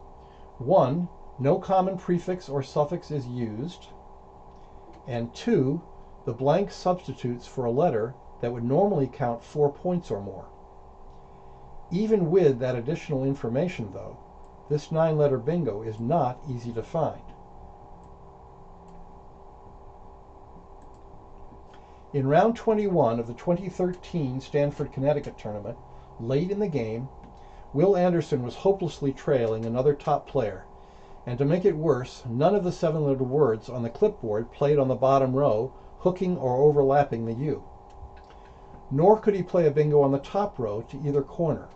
1, no common prefix or suffix is used, and 2, the blank substitutes for a letter that would normally count 4 points or more. Even with that additional information, though, this 9-letter bingo is not easy to find. In round 21 of the 2013 Stanford, Connecticut tournament, late in the game, Will Anderson was hopelessly trailing another top player, and to make it worse, none of the 7-letter words on the clipboard played on the bottom row, hooking or overlapping the U. Nor could he play a bingo on the top row to either corner.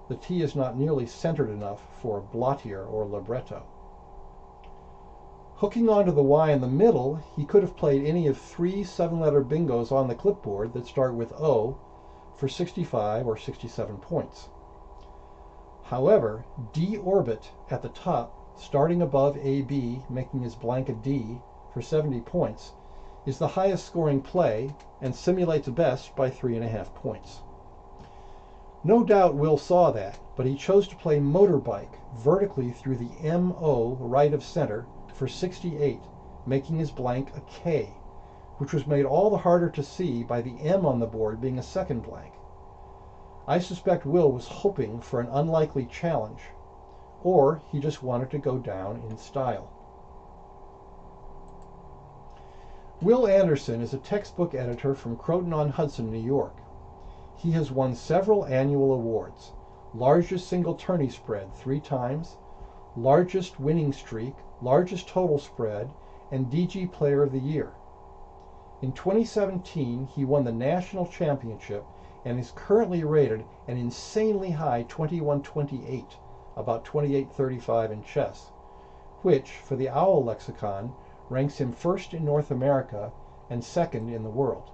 The T is not nearly centered enough for blottier or libretto. Hooking onto the Y in the middle, he could have played any of 3 7-letter bingos on the clipboard that start with O for 65 or 67 points. However, D orbit at the top, starting above AB, making his blank a D for 70 points, is the highest scoring play and simulates best by 3.5 points. No doubt Will saw that, but he chose to play motorbike vertically through the M-O right of center for 68, making his blank a K, which was made all the harder to see by the M on the board being a second blank. I suspect Will was hoping for an unlikely challenge, or he just wanted to go down in style. Will Anderson is a textbook editor from Croton-on-Hudson, New York. He has won several annual awards: largest single tourney spread 3 times, largest winning streak, largest total spread, and DG Player of the Year. In 2017, he won the national championship and is currently rated an insanely high 21-28, about 28-35 in chess, which, for the OWL lexicon, ranks him first in North America and second in the world.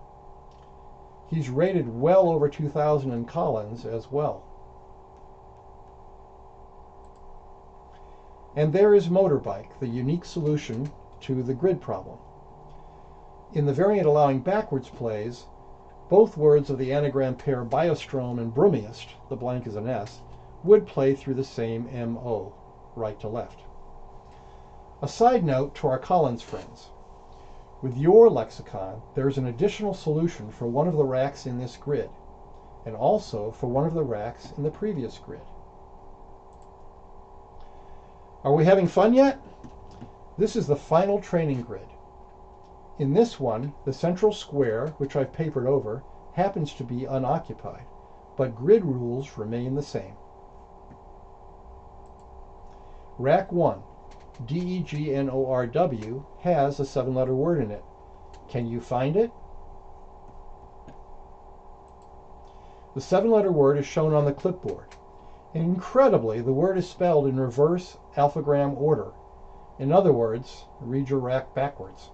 He's rated well over 2,000 in Collins as well. And there is motorbike, the unique solution to the grid problem. In the variant allowing backwards plays, both words of the anagram pair biostrom and brumiest, the blank is an S, would play through the same M-O, right to left. A side note to our Collins friends. With your lexicon, there is an additional solution for one of the racks in this grid, and also for one of the racks in the previous grid. Are we having fun yet? This is the final training grid. In this one, the central square, which I've papered over, happens to be unoccupied, but grid rules remain the same. Rack 1, D-E-G-N-O-R-W, has a 7-letter word in it. Can you find it? The 7-letter word is shown on the clipboard. Incredibly, the word is spelled in reverse alphagram order. In other words, read your rack backwards,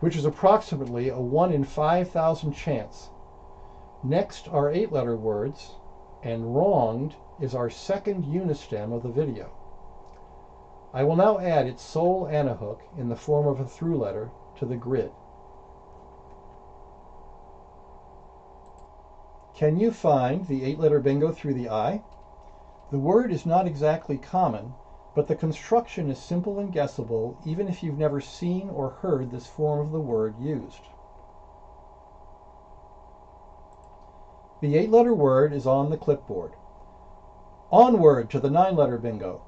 which is approximately a 1 in 5,000 chance. Next are 8-letter words, and wronged is our second unistem of the video. I will now add its sole anahook in the form of a through letter to the grid. Can you find the 8-letter bingo through the I? The word is not exactly common, but the construction is simple and guessable even if you've never seen or heard this form of the word used. The 8-letter word is on the clipboard. Onward to the 9-letter bingo.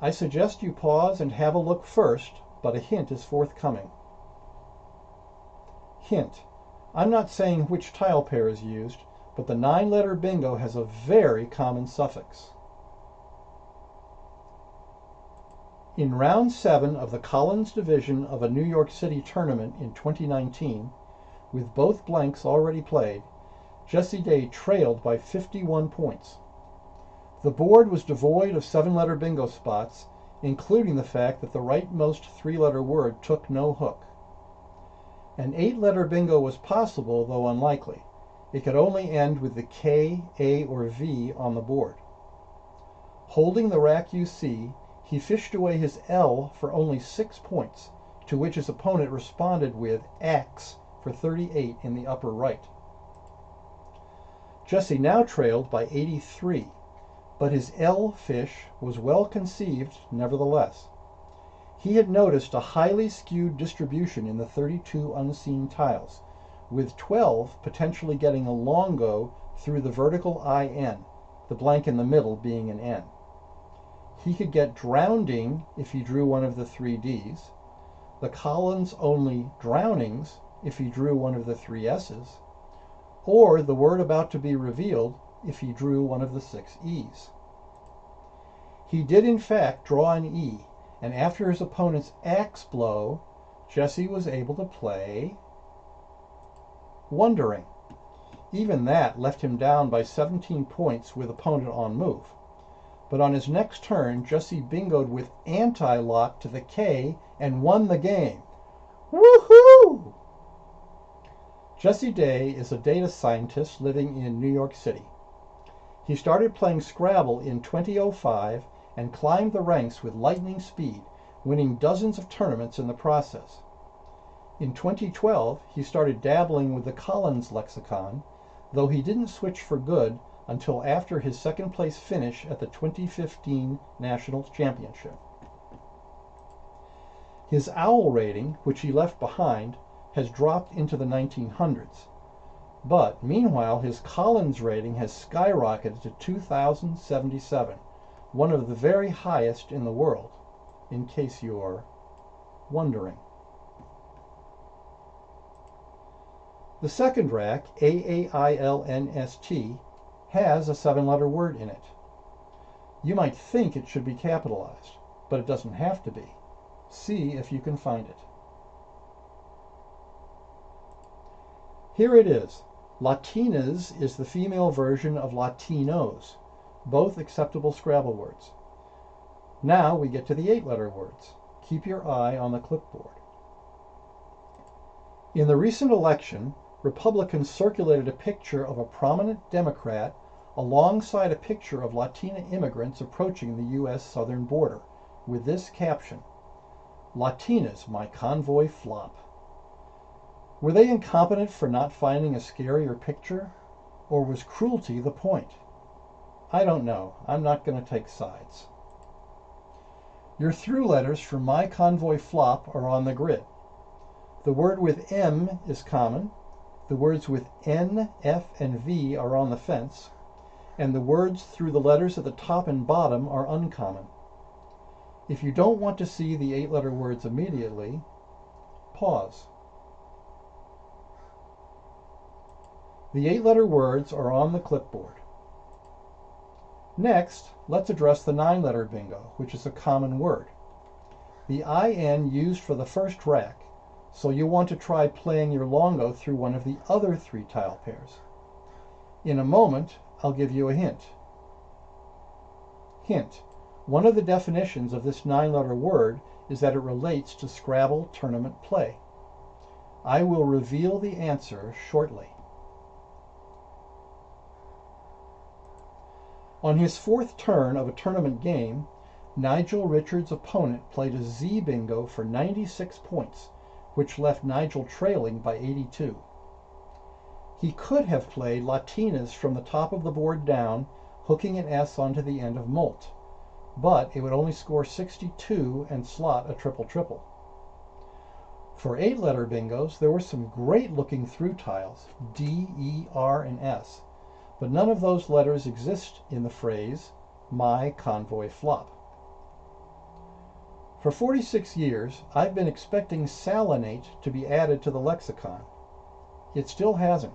I suggest you pause and have a look first, but a hint is forthcoming. Hint: I'm not saying which tile pair is used, but the 9-letter bingo has a very common suffix. In round 7 of the Collins division of a New York City tournament in 2019, with both blanks already played, Jesse Day trailed by 51 points. The board was devoid of 7-letter bingo spots, including the fact that the rightmost 3-letter word took no hook. An 8-letter bingo was possible, though unlikely. It could only end with the K, A, or V on the board. Holding the rack you see, he fished away his L for only 6 points, to which his opponent responded with X for 38 in the upper right. Jesse now trailed by 83, but his L fish was well conceived nevertheless. He had noticed a highly skewed distribution in the 32 unseen tiles, with 12 potentially getting a longo through the vertical IN, the blank in the middle being an N. He could get drowning if he drew one of the 3 Ds, the Collins-only drownings if he drew one of the 3 S's, or the word about to be revealed if he drew one of the 6 E's. He did in fact draw an E, and after his opponent's axe blow, Jesse was able to play wondering. Even that left him down by 17 points with opponent on move. But on his next turn, Jesse bingoed with anti-lock to the K and won the game. Woohoo! Jesse Day is a data scientist living in New York City. He started playing Scrabble in 2005 and climbed the ranks with lightning speed, winning dozens of tournaments in the process. In 2012, he started dabbling with the Collins lexicon, though he didn't switch for good until after his second-place finish at the 2015 National Championship. His OWL rating, which he left behind, has dropped into the 1900s. But meanwhile, his Collins rating has skyrocketed to 2,077, one of the very highest in the world, in case you're wondering. The second rack, AAILNST, has a 7-letter word in it. You might think it should be capitalized, but it doesn't have to be. See if you can find it. Here it is. Latinas is the female version of Latinos, both acceptable Scrabble words. Now we get to the 8-letter words. Keep your eye on the clipboard. In the recent election, Republicans circulated a picture of a prominent Democrat alongside a picture of Latina immigrants approaching the U.S. southern border, with this caption: "Latinas, my convoy flop." Were they incompetent for not finding a scarier picture? Or was cruelty the point? I don't know. I'm not going to take sides. Your through letters for my convoy flop are on the grid. The word with M is common. The words with N, F, and V are on the fence. And the words through the letters at the top and bottom are uncommon. If you don't want to see the 8-letter words immediately, pause. The 8-letter words are on the clipboard. Next, let's address the 9-letter bingo, which is a common word. The IN used for the first rack, so you'll want to try playing your longo through one of the other 3 tile pairs. In a moment, I'll give you a hint. Hint: one of the definitions of this 9-letter word is that it relates to Scrabble tournament play. I will reveal the answer shortly. On his 4th turn of a tournament game, Nigel Richards' opponent played a Z bingo for 96 points, which left Nigel trailing by 82. He could have played Latinas from the top of the board down, hooking an S onto the end of Molt, but it would only score 62 and slot a triple-triple. For 8-letter bingos, there were some great-looking through tiles, D, E, R, and S, but none of those letters exist in the phrase, "My convoy flop." For 46 years, I've been expecting salinate to be added to the lexicon. It still hasn't.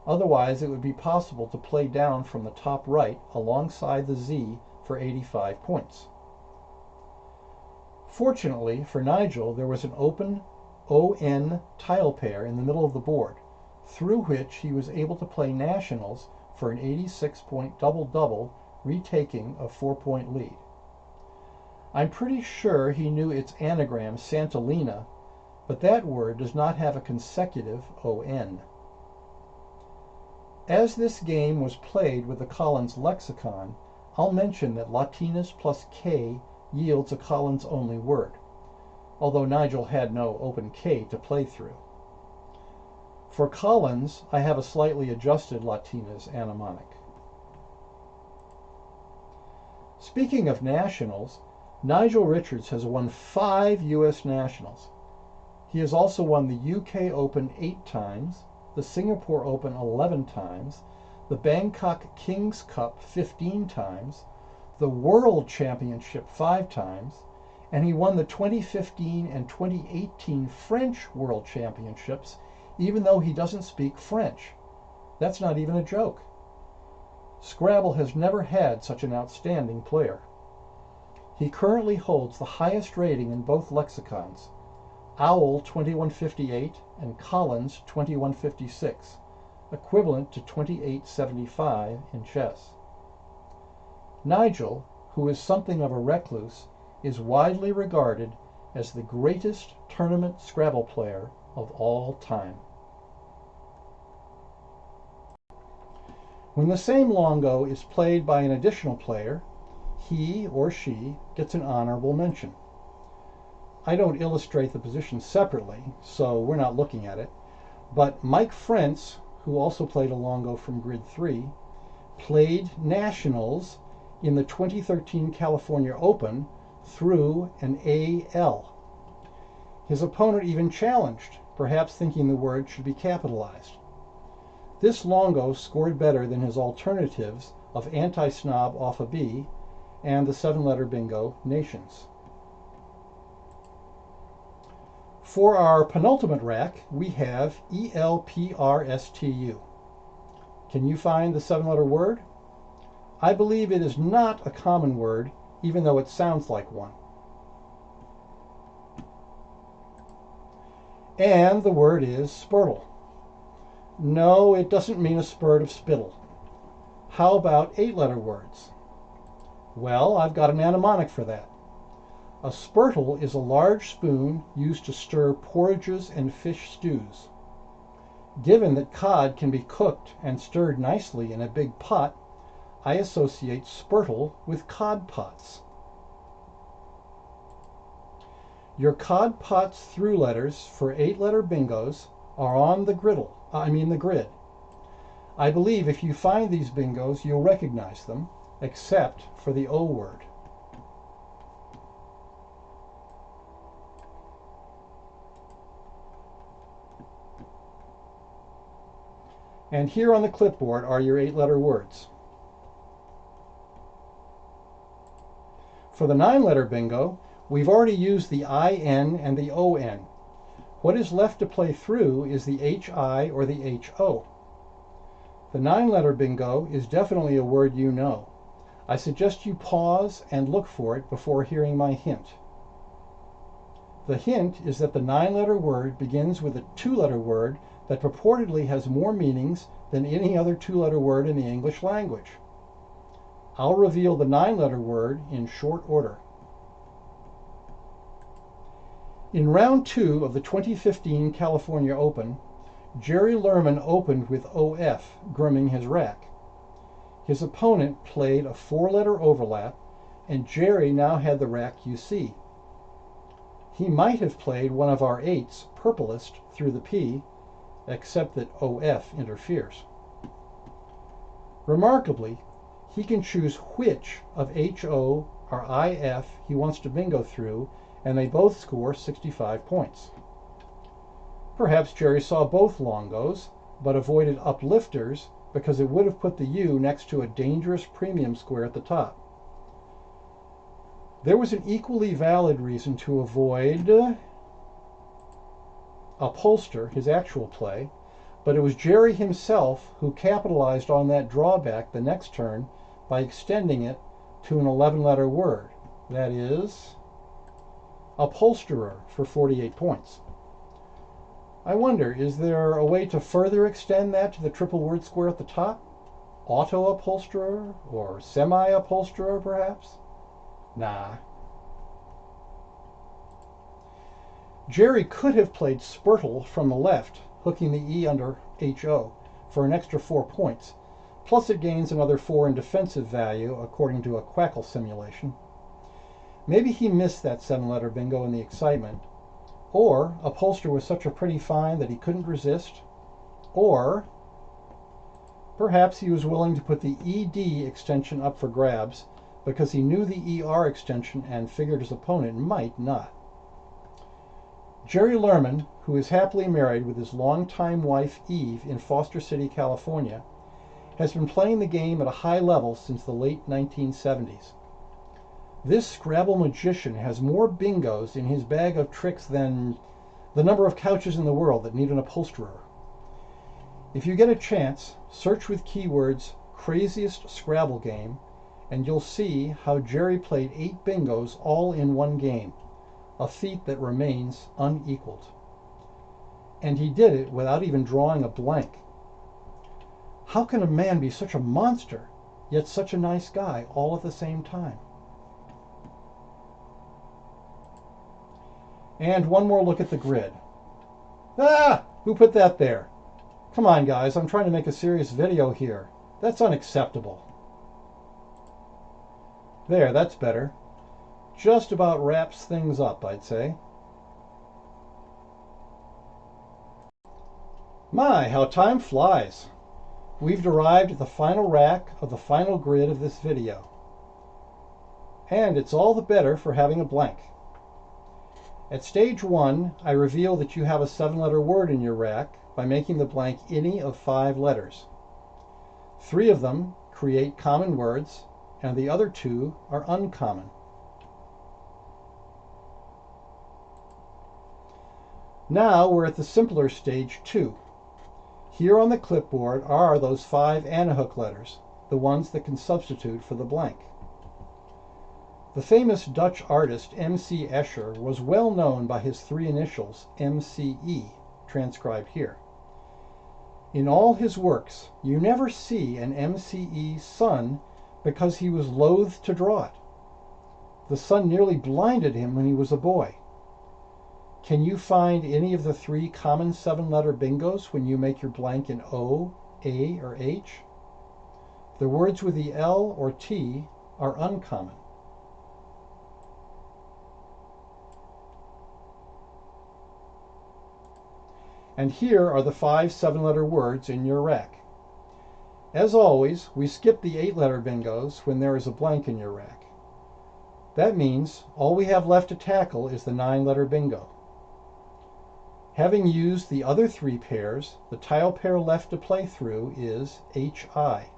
Otherwise, it would be possible to play down from the top right alongside the Z for 85 points. Fortunately for Nigel, there was an open ON tile pair in the middle of the board, through which he was able to play nationals for an 86-point double-double, retaking a 4-point lead. I'm pretty sure he knew its anagram Santalina, but that word does not have a consecutive ON. As this game was played with the Collins lexicon, I'll mention that Latinas plus K yields a Collins-only word, although Nigel had no open K to play through. For Collins, I have a slightly adjusted Latinas anamonic. Speaking of nationals, Nigel Richards has won 5 U.S. nationals. He has also won the UK Open 8 times, the Singapore Open 11 times, the Bangkok Kings Cup 15 times, the World Championship 5 times, and he won the 2015 and 2018 French World Championships, even though he doesn't speak French. That's not even a joke. Scrabble has never had such an outstanding player. He currently holds the highest rating in both lexicons, Owl 2158 and Collins 2156, equivalent to 2875 in chess. Nigel, who is something of a recluse, is widely regarded as the greatest tournament Scrabble player of all time. When the same Longo is played by an additional player, he or she gets an honorable mention. I don't illustrate the position separately, so we're not looking at it, but Mike Frentz, who also played a Longo from Grid 3, played nationals in the 2013 California Open through an AL. His opponent even challenged, perhaps thinking the word should be capitalized. This Longo scored better than his alternatives of Anti-Snob off a B and the 7-letter bingo Nations. For our penultimate rack, we have ELPRSTU. Can you find the 7-letter word? I believe it is not a common word, even though it sounds like one. And the word is spurtle. No, it doesn't mean a spurt of spittle. How about 8-letter words? Well, I've got an anamonic for that. A spurtle is a large spoon used to stir porridges and fish stews. Given that cod can be cooked and stirred nicely in a big pot, I associate spurtle with cod pots. Your cod pot's through letters for 8-letter bingos are on the grid. I believe if you find these bingos, you'll recognize them, except for the O word. And here on the clipboard are your 8-letter words. For the 9-letter bingo, we've already used the IN and the ON. What is left to play through is the HI or the HO. The 9-letter bingo is definitely a word you know. I suggest you pause and look for it before hearing my hint. The hint is that the 9-letter word begins with a 2-letter word that purportedly has more meanings than any other 2-letter word in the English language. I'll reveal the 9-letter word in short order. In round 2 of the 2015 California Open, Jerry Lerman opened with OF, grooming his rack. His opponent played a 4-letter overlap, and Jerry now had the rack you see. He might have played one of our 8s, purplest, through the P, except that OF interferes. Remarkably, he can choose which of HO or IF he wants to bingo through, and they both score 65 points. Perhaps Jerry saw both Longos, but avoided uplifters because it would have put the U next to a dangerous premium square at the top. There was an equally valid reason to avoid upholster, his actual play, but it was Jerry himself who capitalized on that drawback the next turn by extending it to an 11-letter word, that is, upholsterer, for 48 points. I wonder, is there a way to further extend that to the triple word square at the top? Auto upholsterer or semi-upholsterer, perhaps? Nah. Jerry could have played Spurtle from the left, hooking the E under HO for an extra 4 points, plus it gains another 4 in defensive value according to a Quackle simulation. Maybe he missed that 7-letter bingo in the excitement, or upholster was such a pretty find that he couldn't resist, or perhaps he was willing to put the ED extension up for grabs because he knew the ER extension and figured his opponent might not. Jerry Lerman, who is happily married with his longtime wife Eve in Foster City, California, has been playing the game at a high level since the late 1970s. This Scrabble magician has more bingos in his bag of tricks than the number of couches in the world that need an upholsterer. If you get a chance, search with keywords craziest Scrabble game, and you'll see how Jerry played 8 bingos all in one game, a feat that remains unequaled. And he did it without even drawing a blank. How can a man be such a monster, yet such a nice guy all at the same time? And one more look at the grid. Ah! Who put that there? Come on, guys, I'm trying to make a serious video here. That's unacceptable. There, that's better. Just about wraps things up, I'd say. My, how time flies. We've arrived at the final rack of the final grid of this video. And it's all the better for having a blank. At stage 1, I reveal that you have a 7-letter word in your rack by making the blank any of 5 letters. 3 of them create common words, and the other 2 are uncommon. Now we're at the simpler stage 2. Here on the clipboard are those 5 anahook letters, the ones that can substitute for the blank. The famous Dutch artist M.C. Escher was well known by his 3 initials, M.C.E., transcribed here. In all his works, you never see an M.C.E. son because he was loath to draw it. The sun nearly blinded him when he was a boy. Can you find any of the 3 common 7-letter bingos when you make your blank in O, A, or H? The words with the L or T are uncommon. And here are the 5 7-letter words in your rack. As always, we skip the 8-letter bingos when there is a blank in your rack. That means all we have left to tackle is the 9-letter bingo. Having used the other 3 pairs, the tile pair left to play through is HI.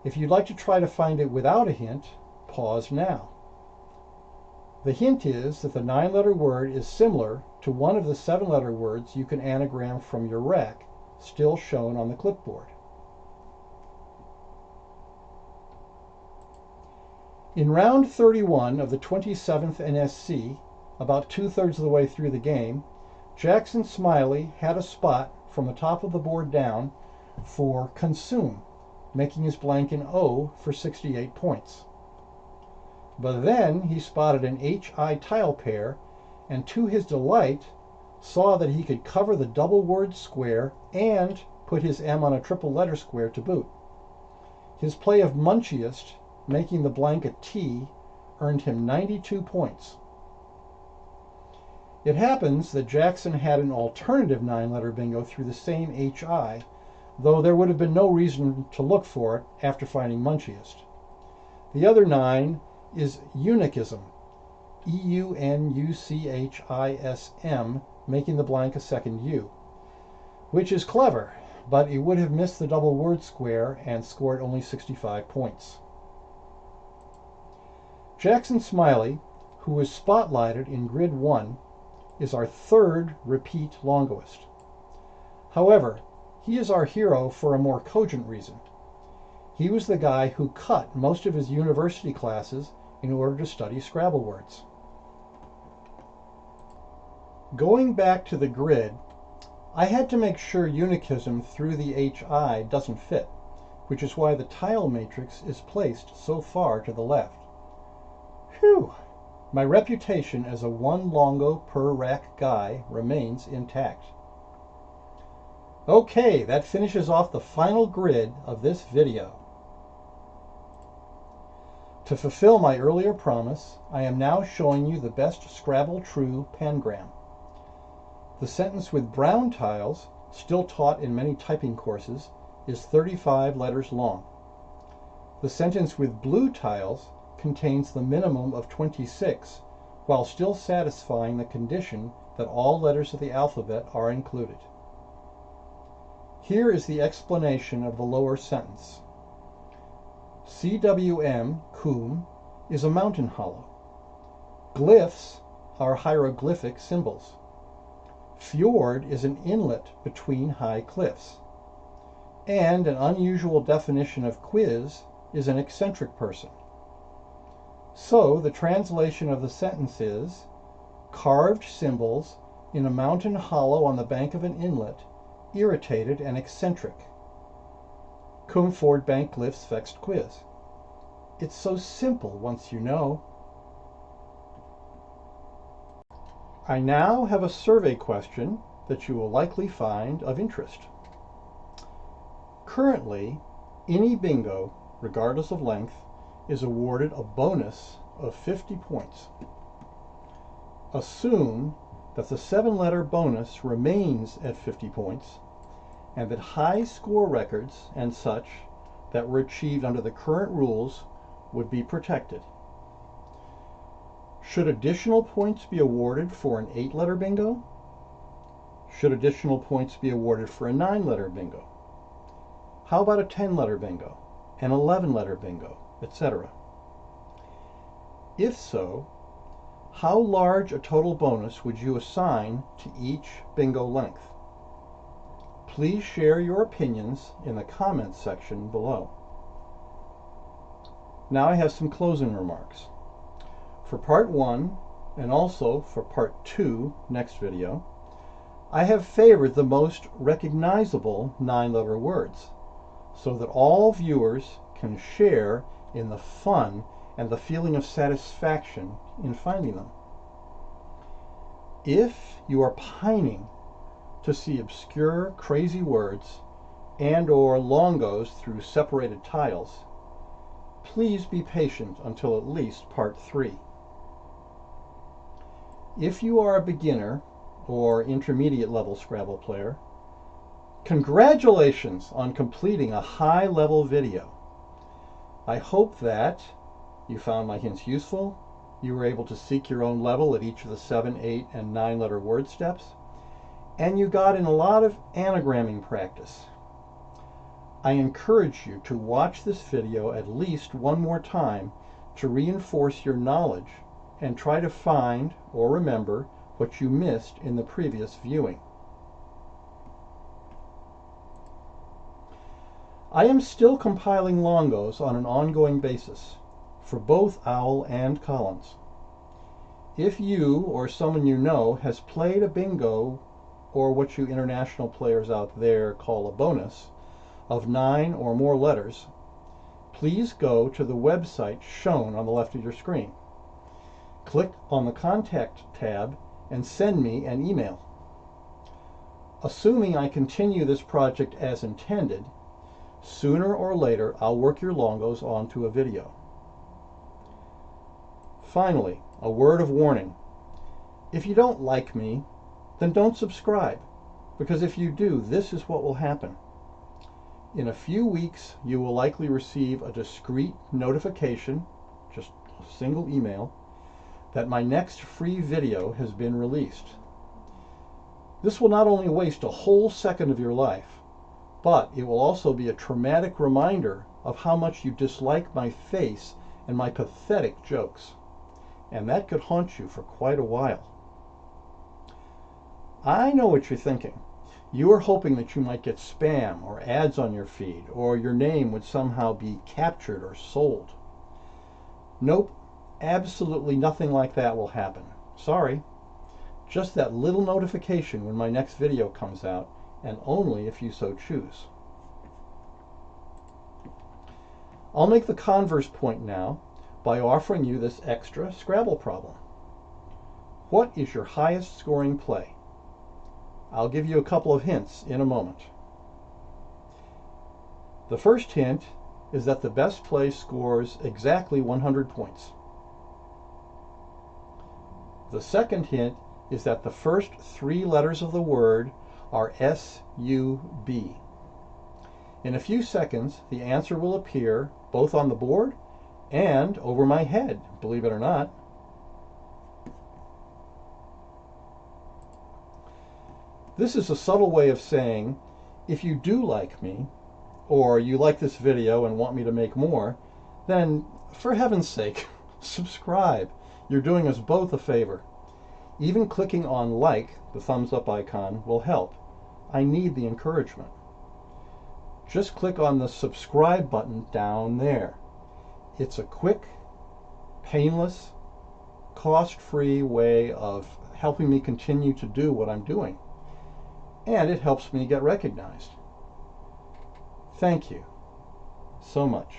If you'd like to try to find it without a hint, pause now. The hint is that the 9-letter word is similar to one of the 7-letter words you can anagram from your rack, still shown on the clipboard. In round 31 of the 27th NSC, about 2/3 of the way through the game, Jackson Smiley had a spot from the top of the board down for consume, making his blank an O for 68 points. But then he spotted an HI tile pair, and to his delight, saw that he could cover the double word square and put his M on a triple letter square to boot. His play of munchiest, making the blank a T, earned him 92 points. It happens that Jackson had an alternative 9-letter bingo through the same HI, though there would have been no reason to look for it after finding munchiest. The other 9 is unicism, EUNUCHISM, making the blank a second U, which is clever, but it would have missed the double word square and scored only 65 points. Jackson Smiley, who was spotlighted in Grid 1, is our third repeat Longoist. However, he is our hero for a more cogent reason. He was the guy who cut most of his university classes in order to study Scrabble words. Going back to the grid, I had to make sure unicism through the HI doesn't fit, which is why the tile matrix is placed so far to the left. Phew! My reputation as a 1 Longo per rack guy remains intact. Okay, that finishes off the final grid of this video. To fulfill my earlier promise, I am now showing you the best Scrabble True pangram. The sentence with brown tiles, still taught in many typing courses, is 35 letters long. The sentence with blue tiles contains the minimum of 26, while still satisfying the condition that all letters of the alphabet are included. Here is the explanation of the lower sentence. CWM, Coombe, is a mountain hollow. Glyphs are hieroglyphic symbols. Fjord is an inlet between high cliffs. And an unusual definition of quiz is an eccentric person. So the translation of the sentence is, carved symbols in a mountain hollow on the bank of an inlet, irritated and eccentric. Coombe Fjord Bank Glyphs Vexed Quiz. It's so simple once you know. I now have a survey question that you will likely find of interest. Currently, any bingo, regardless of length, is awarded a bonus of 50 points. Assume that the 7-letter bonus remains at 50 points, and that high score records and such that were achieved under the current rules would be protected. Should additional points be awarded for an 8-letter bingo? Should additional points be awarded for a 9-letter bingo? How about a 10-letter bingo, an 11-letter bingo, etc.? If so, how large a total bonus would you assign to each bingo length? Please share your opinions in the comments section below. Now I have some closing remarks. For part 1, and also for part 2 next video, I have favored the most recognizable 9-letter words, so that all viewers can share in the fun and the feeling of satisfaction in finding them. If you are pining to see obscure, crazy words and/or longos through separated tiles, please be patient until at least part 3. If you are a beginner or intermediate level Scrabble player, congratulations on completing a high-level video. I hope that you found my hints useful, you were able to seek your own level at each of the 7, 8, and 9-letter word steps, and you got in a lot of anagramming practice. I encourage you to watch this video at least one more time to reinforce your knowledge and try to find or remember what you missed in the previous viewing. I am still compiling longos on an ongoing basis for both Owl and Collins. If you or someone you know has played a bingo, or what you international players out there call a bonus, of 9 or more letters, please go to the website shown on the left of your screen. Click on the Contact tab and send me an email. Assuming I continue this project as intended, sooner or later I'll work your longos onto a video. Finally, a word of warning. If you don't like me, then don't subscribe, because if you do, this is what will happen. In a few weeks, you will likely receive a discreet notification, just a single email, that my next free video has been released. This will not only waste a whole second of your life, but it will also be a traumatic reminder of how much you dislike my face and my pathetic jokes. And that could haunt you for quite a while. I know what you're thinking. You are hoping that you might get spam or ads on your feed, or your name would somehow be captured or sold. Nope, absolutely nothing like that will happen. Sorry. Just that little notification when my next video comes out, and only if you so choose. I'll make the converse point now by offering you this extra Scrabble problem. What is your highest scoring play? I'll give you a couple of hints in a moment. The first hint is that the best play scores exactly 100 points. The second hint is that the first 3 letters of the word are S-U-B. In a few seconds, the answer will appear both on the board and over my head, believe it or not. This is a subtle way of saying, if you do like me, or you like this video and want me to make more, then for heaven's sake, subscribe. You're doing us both a favor. Even clicking on like, the thumbs up icon, will help. I need the encouragement. Just click on the subscribe button down there. It's a quick, painless, cost-free way of helping me continue to do what I'm doing. And it helps me get recognized. Thank you so much.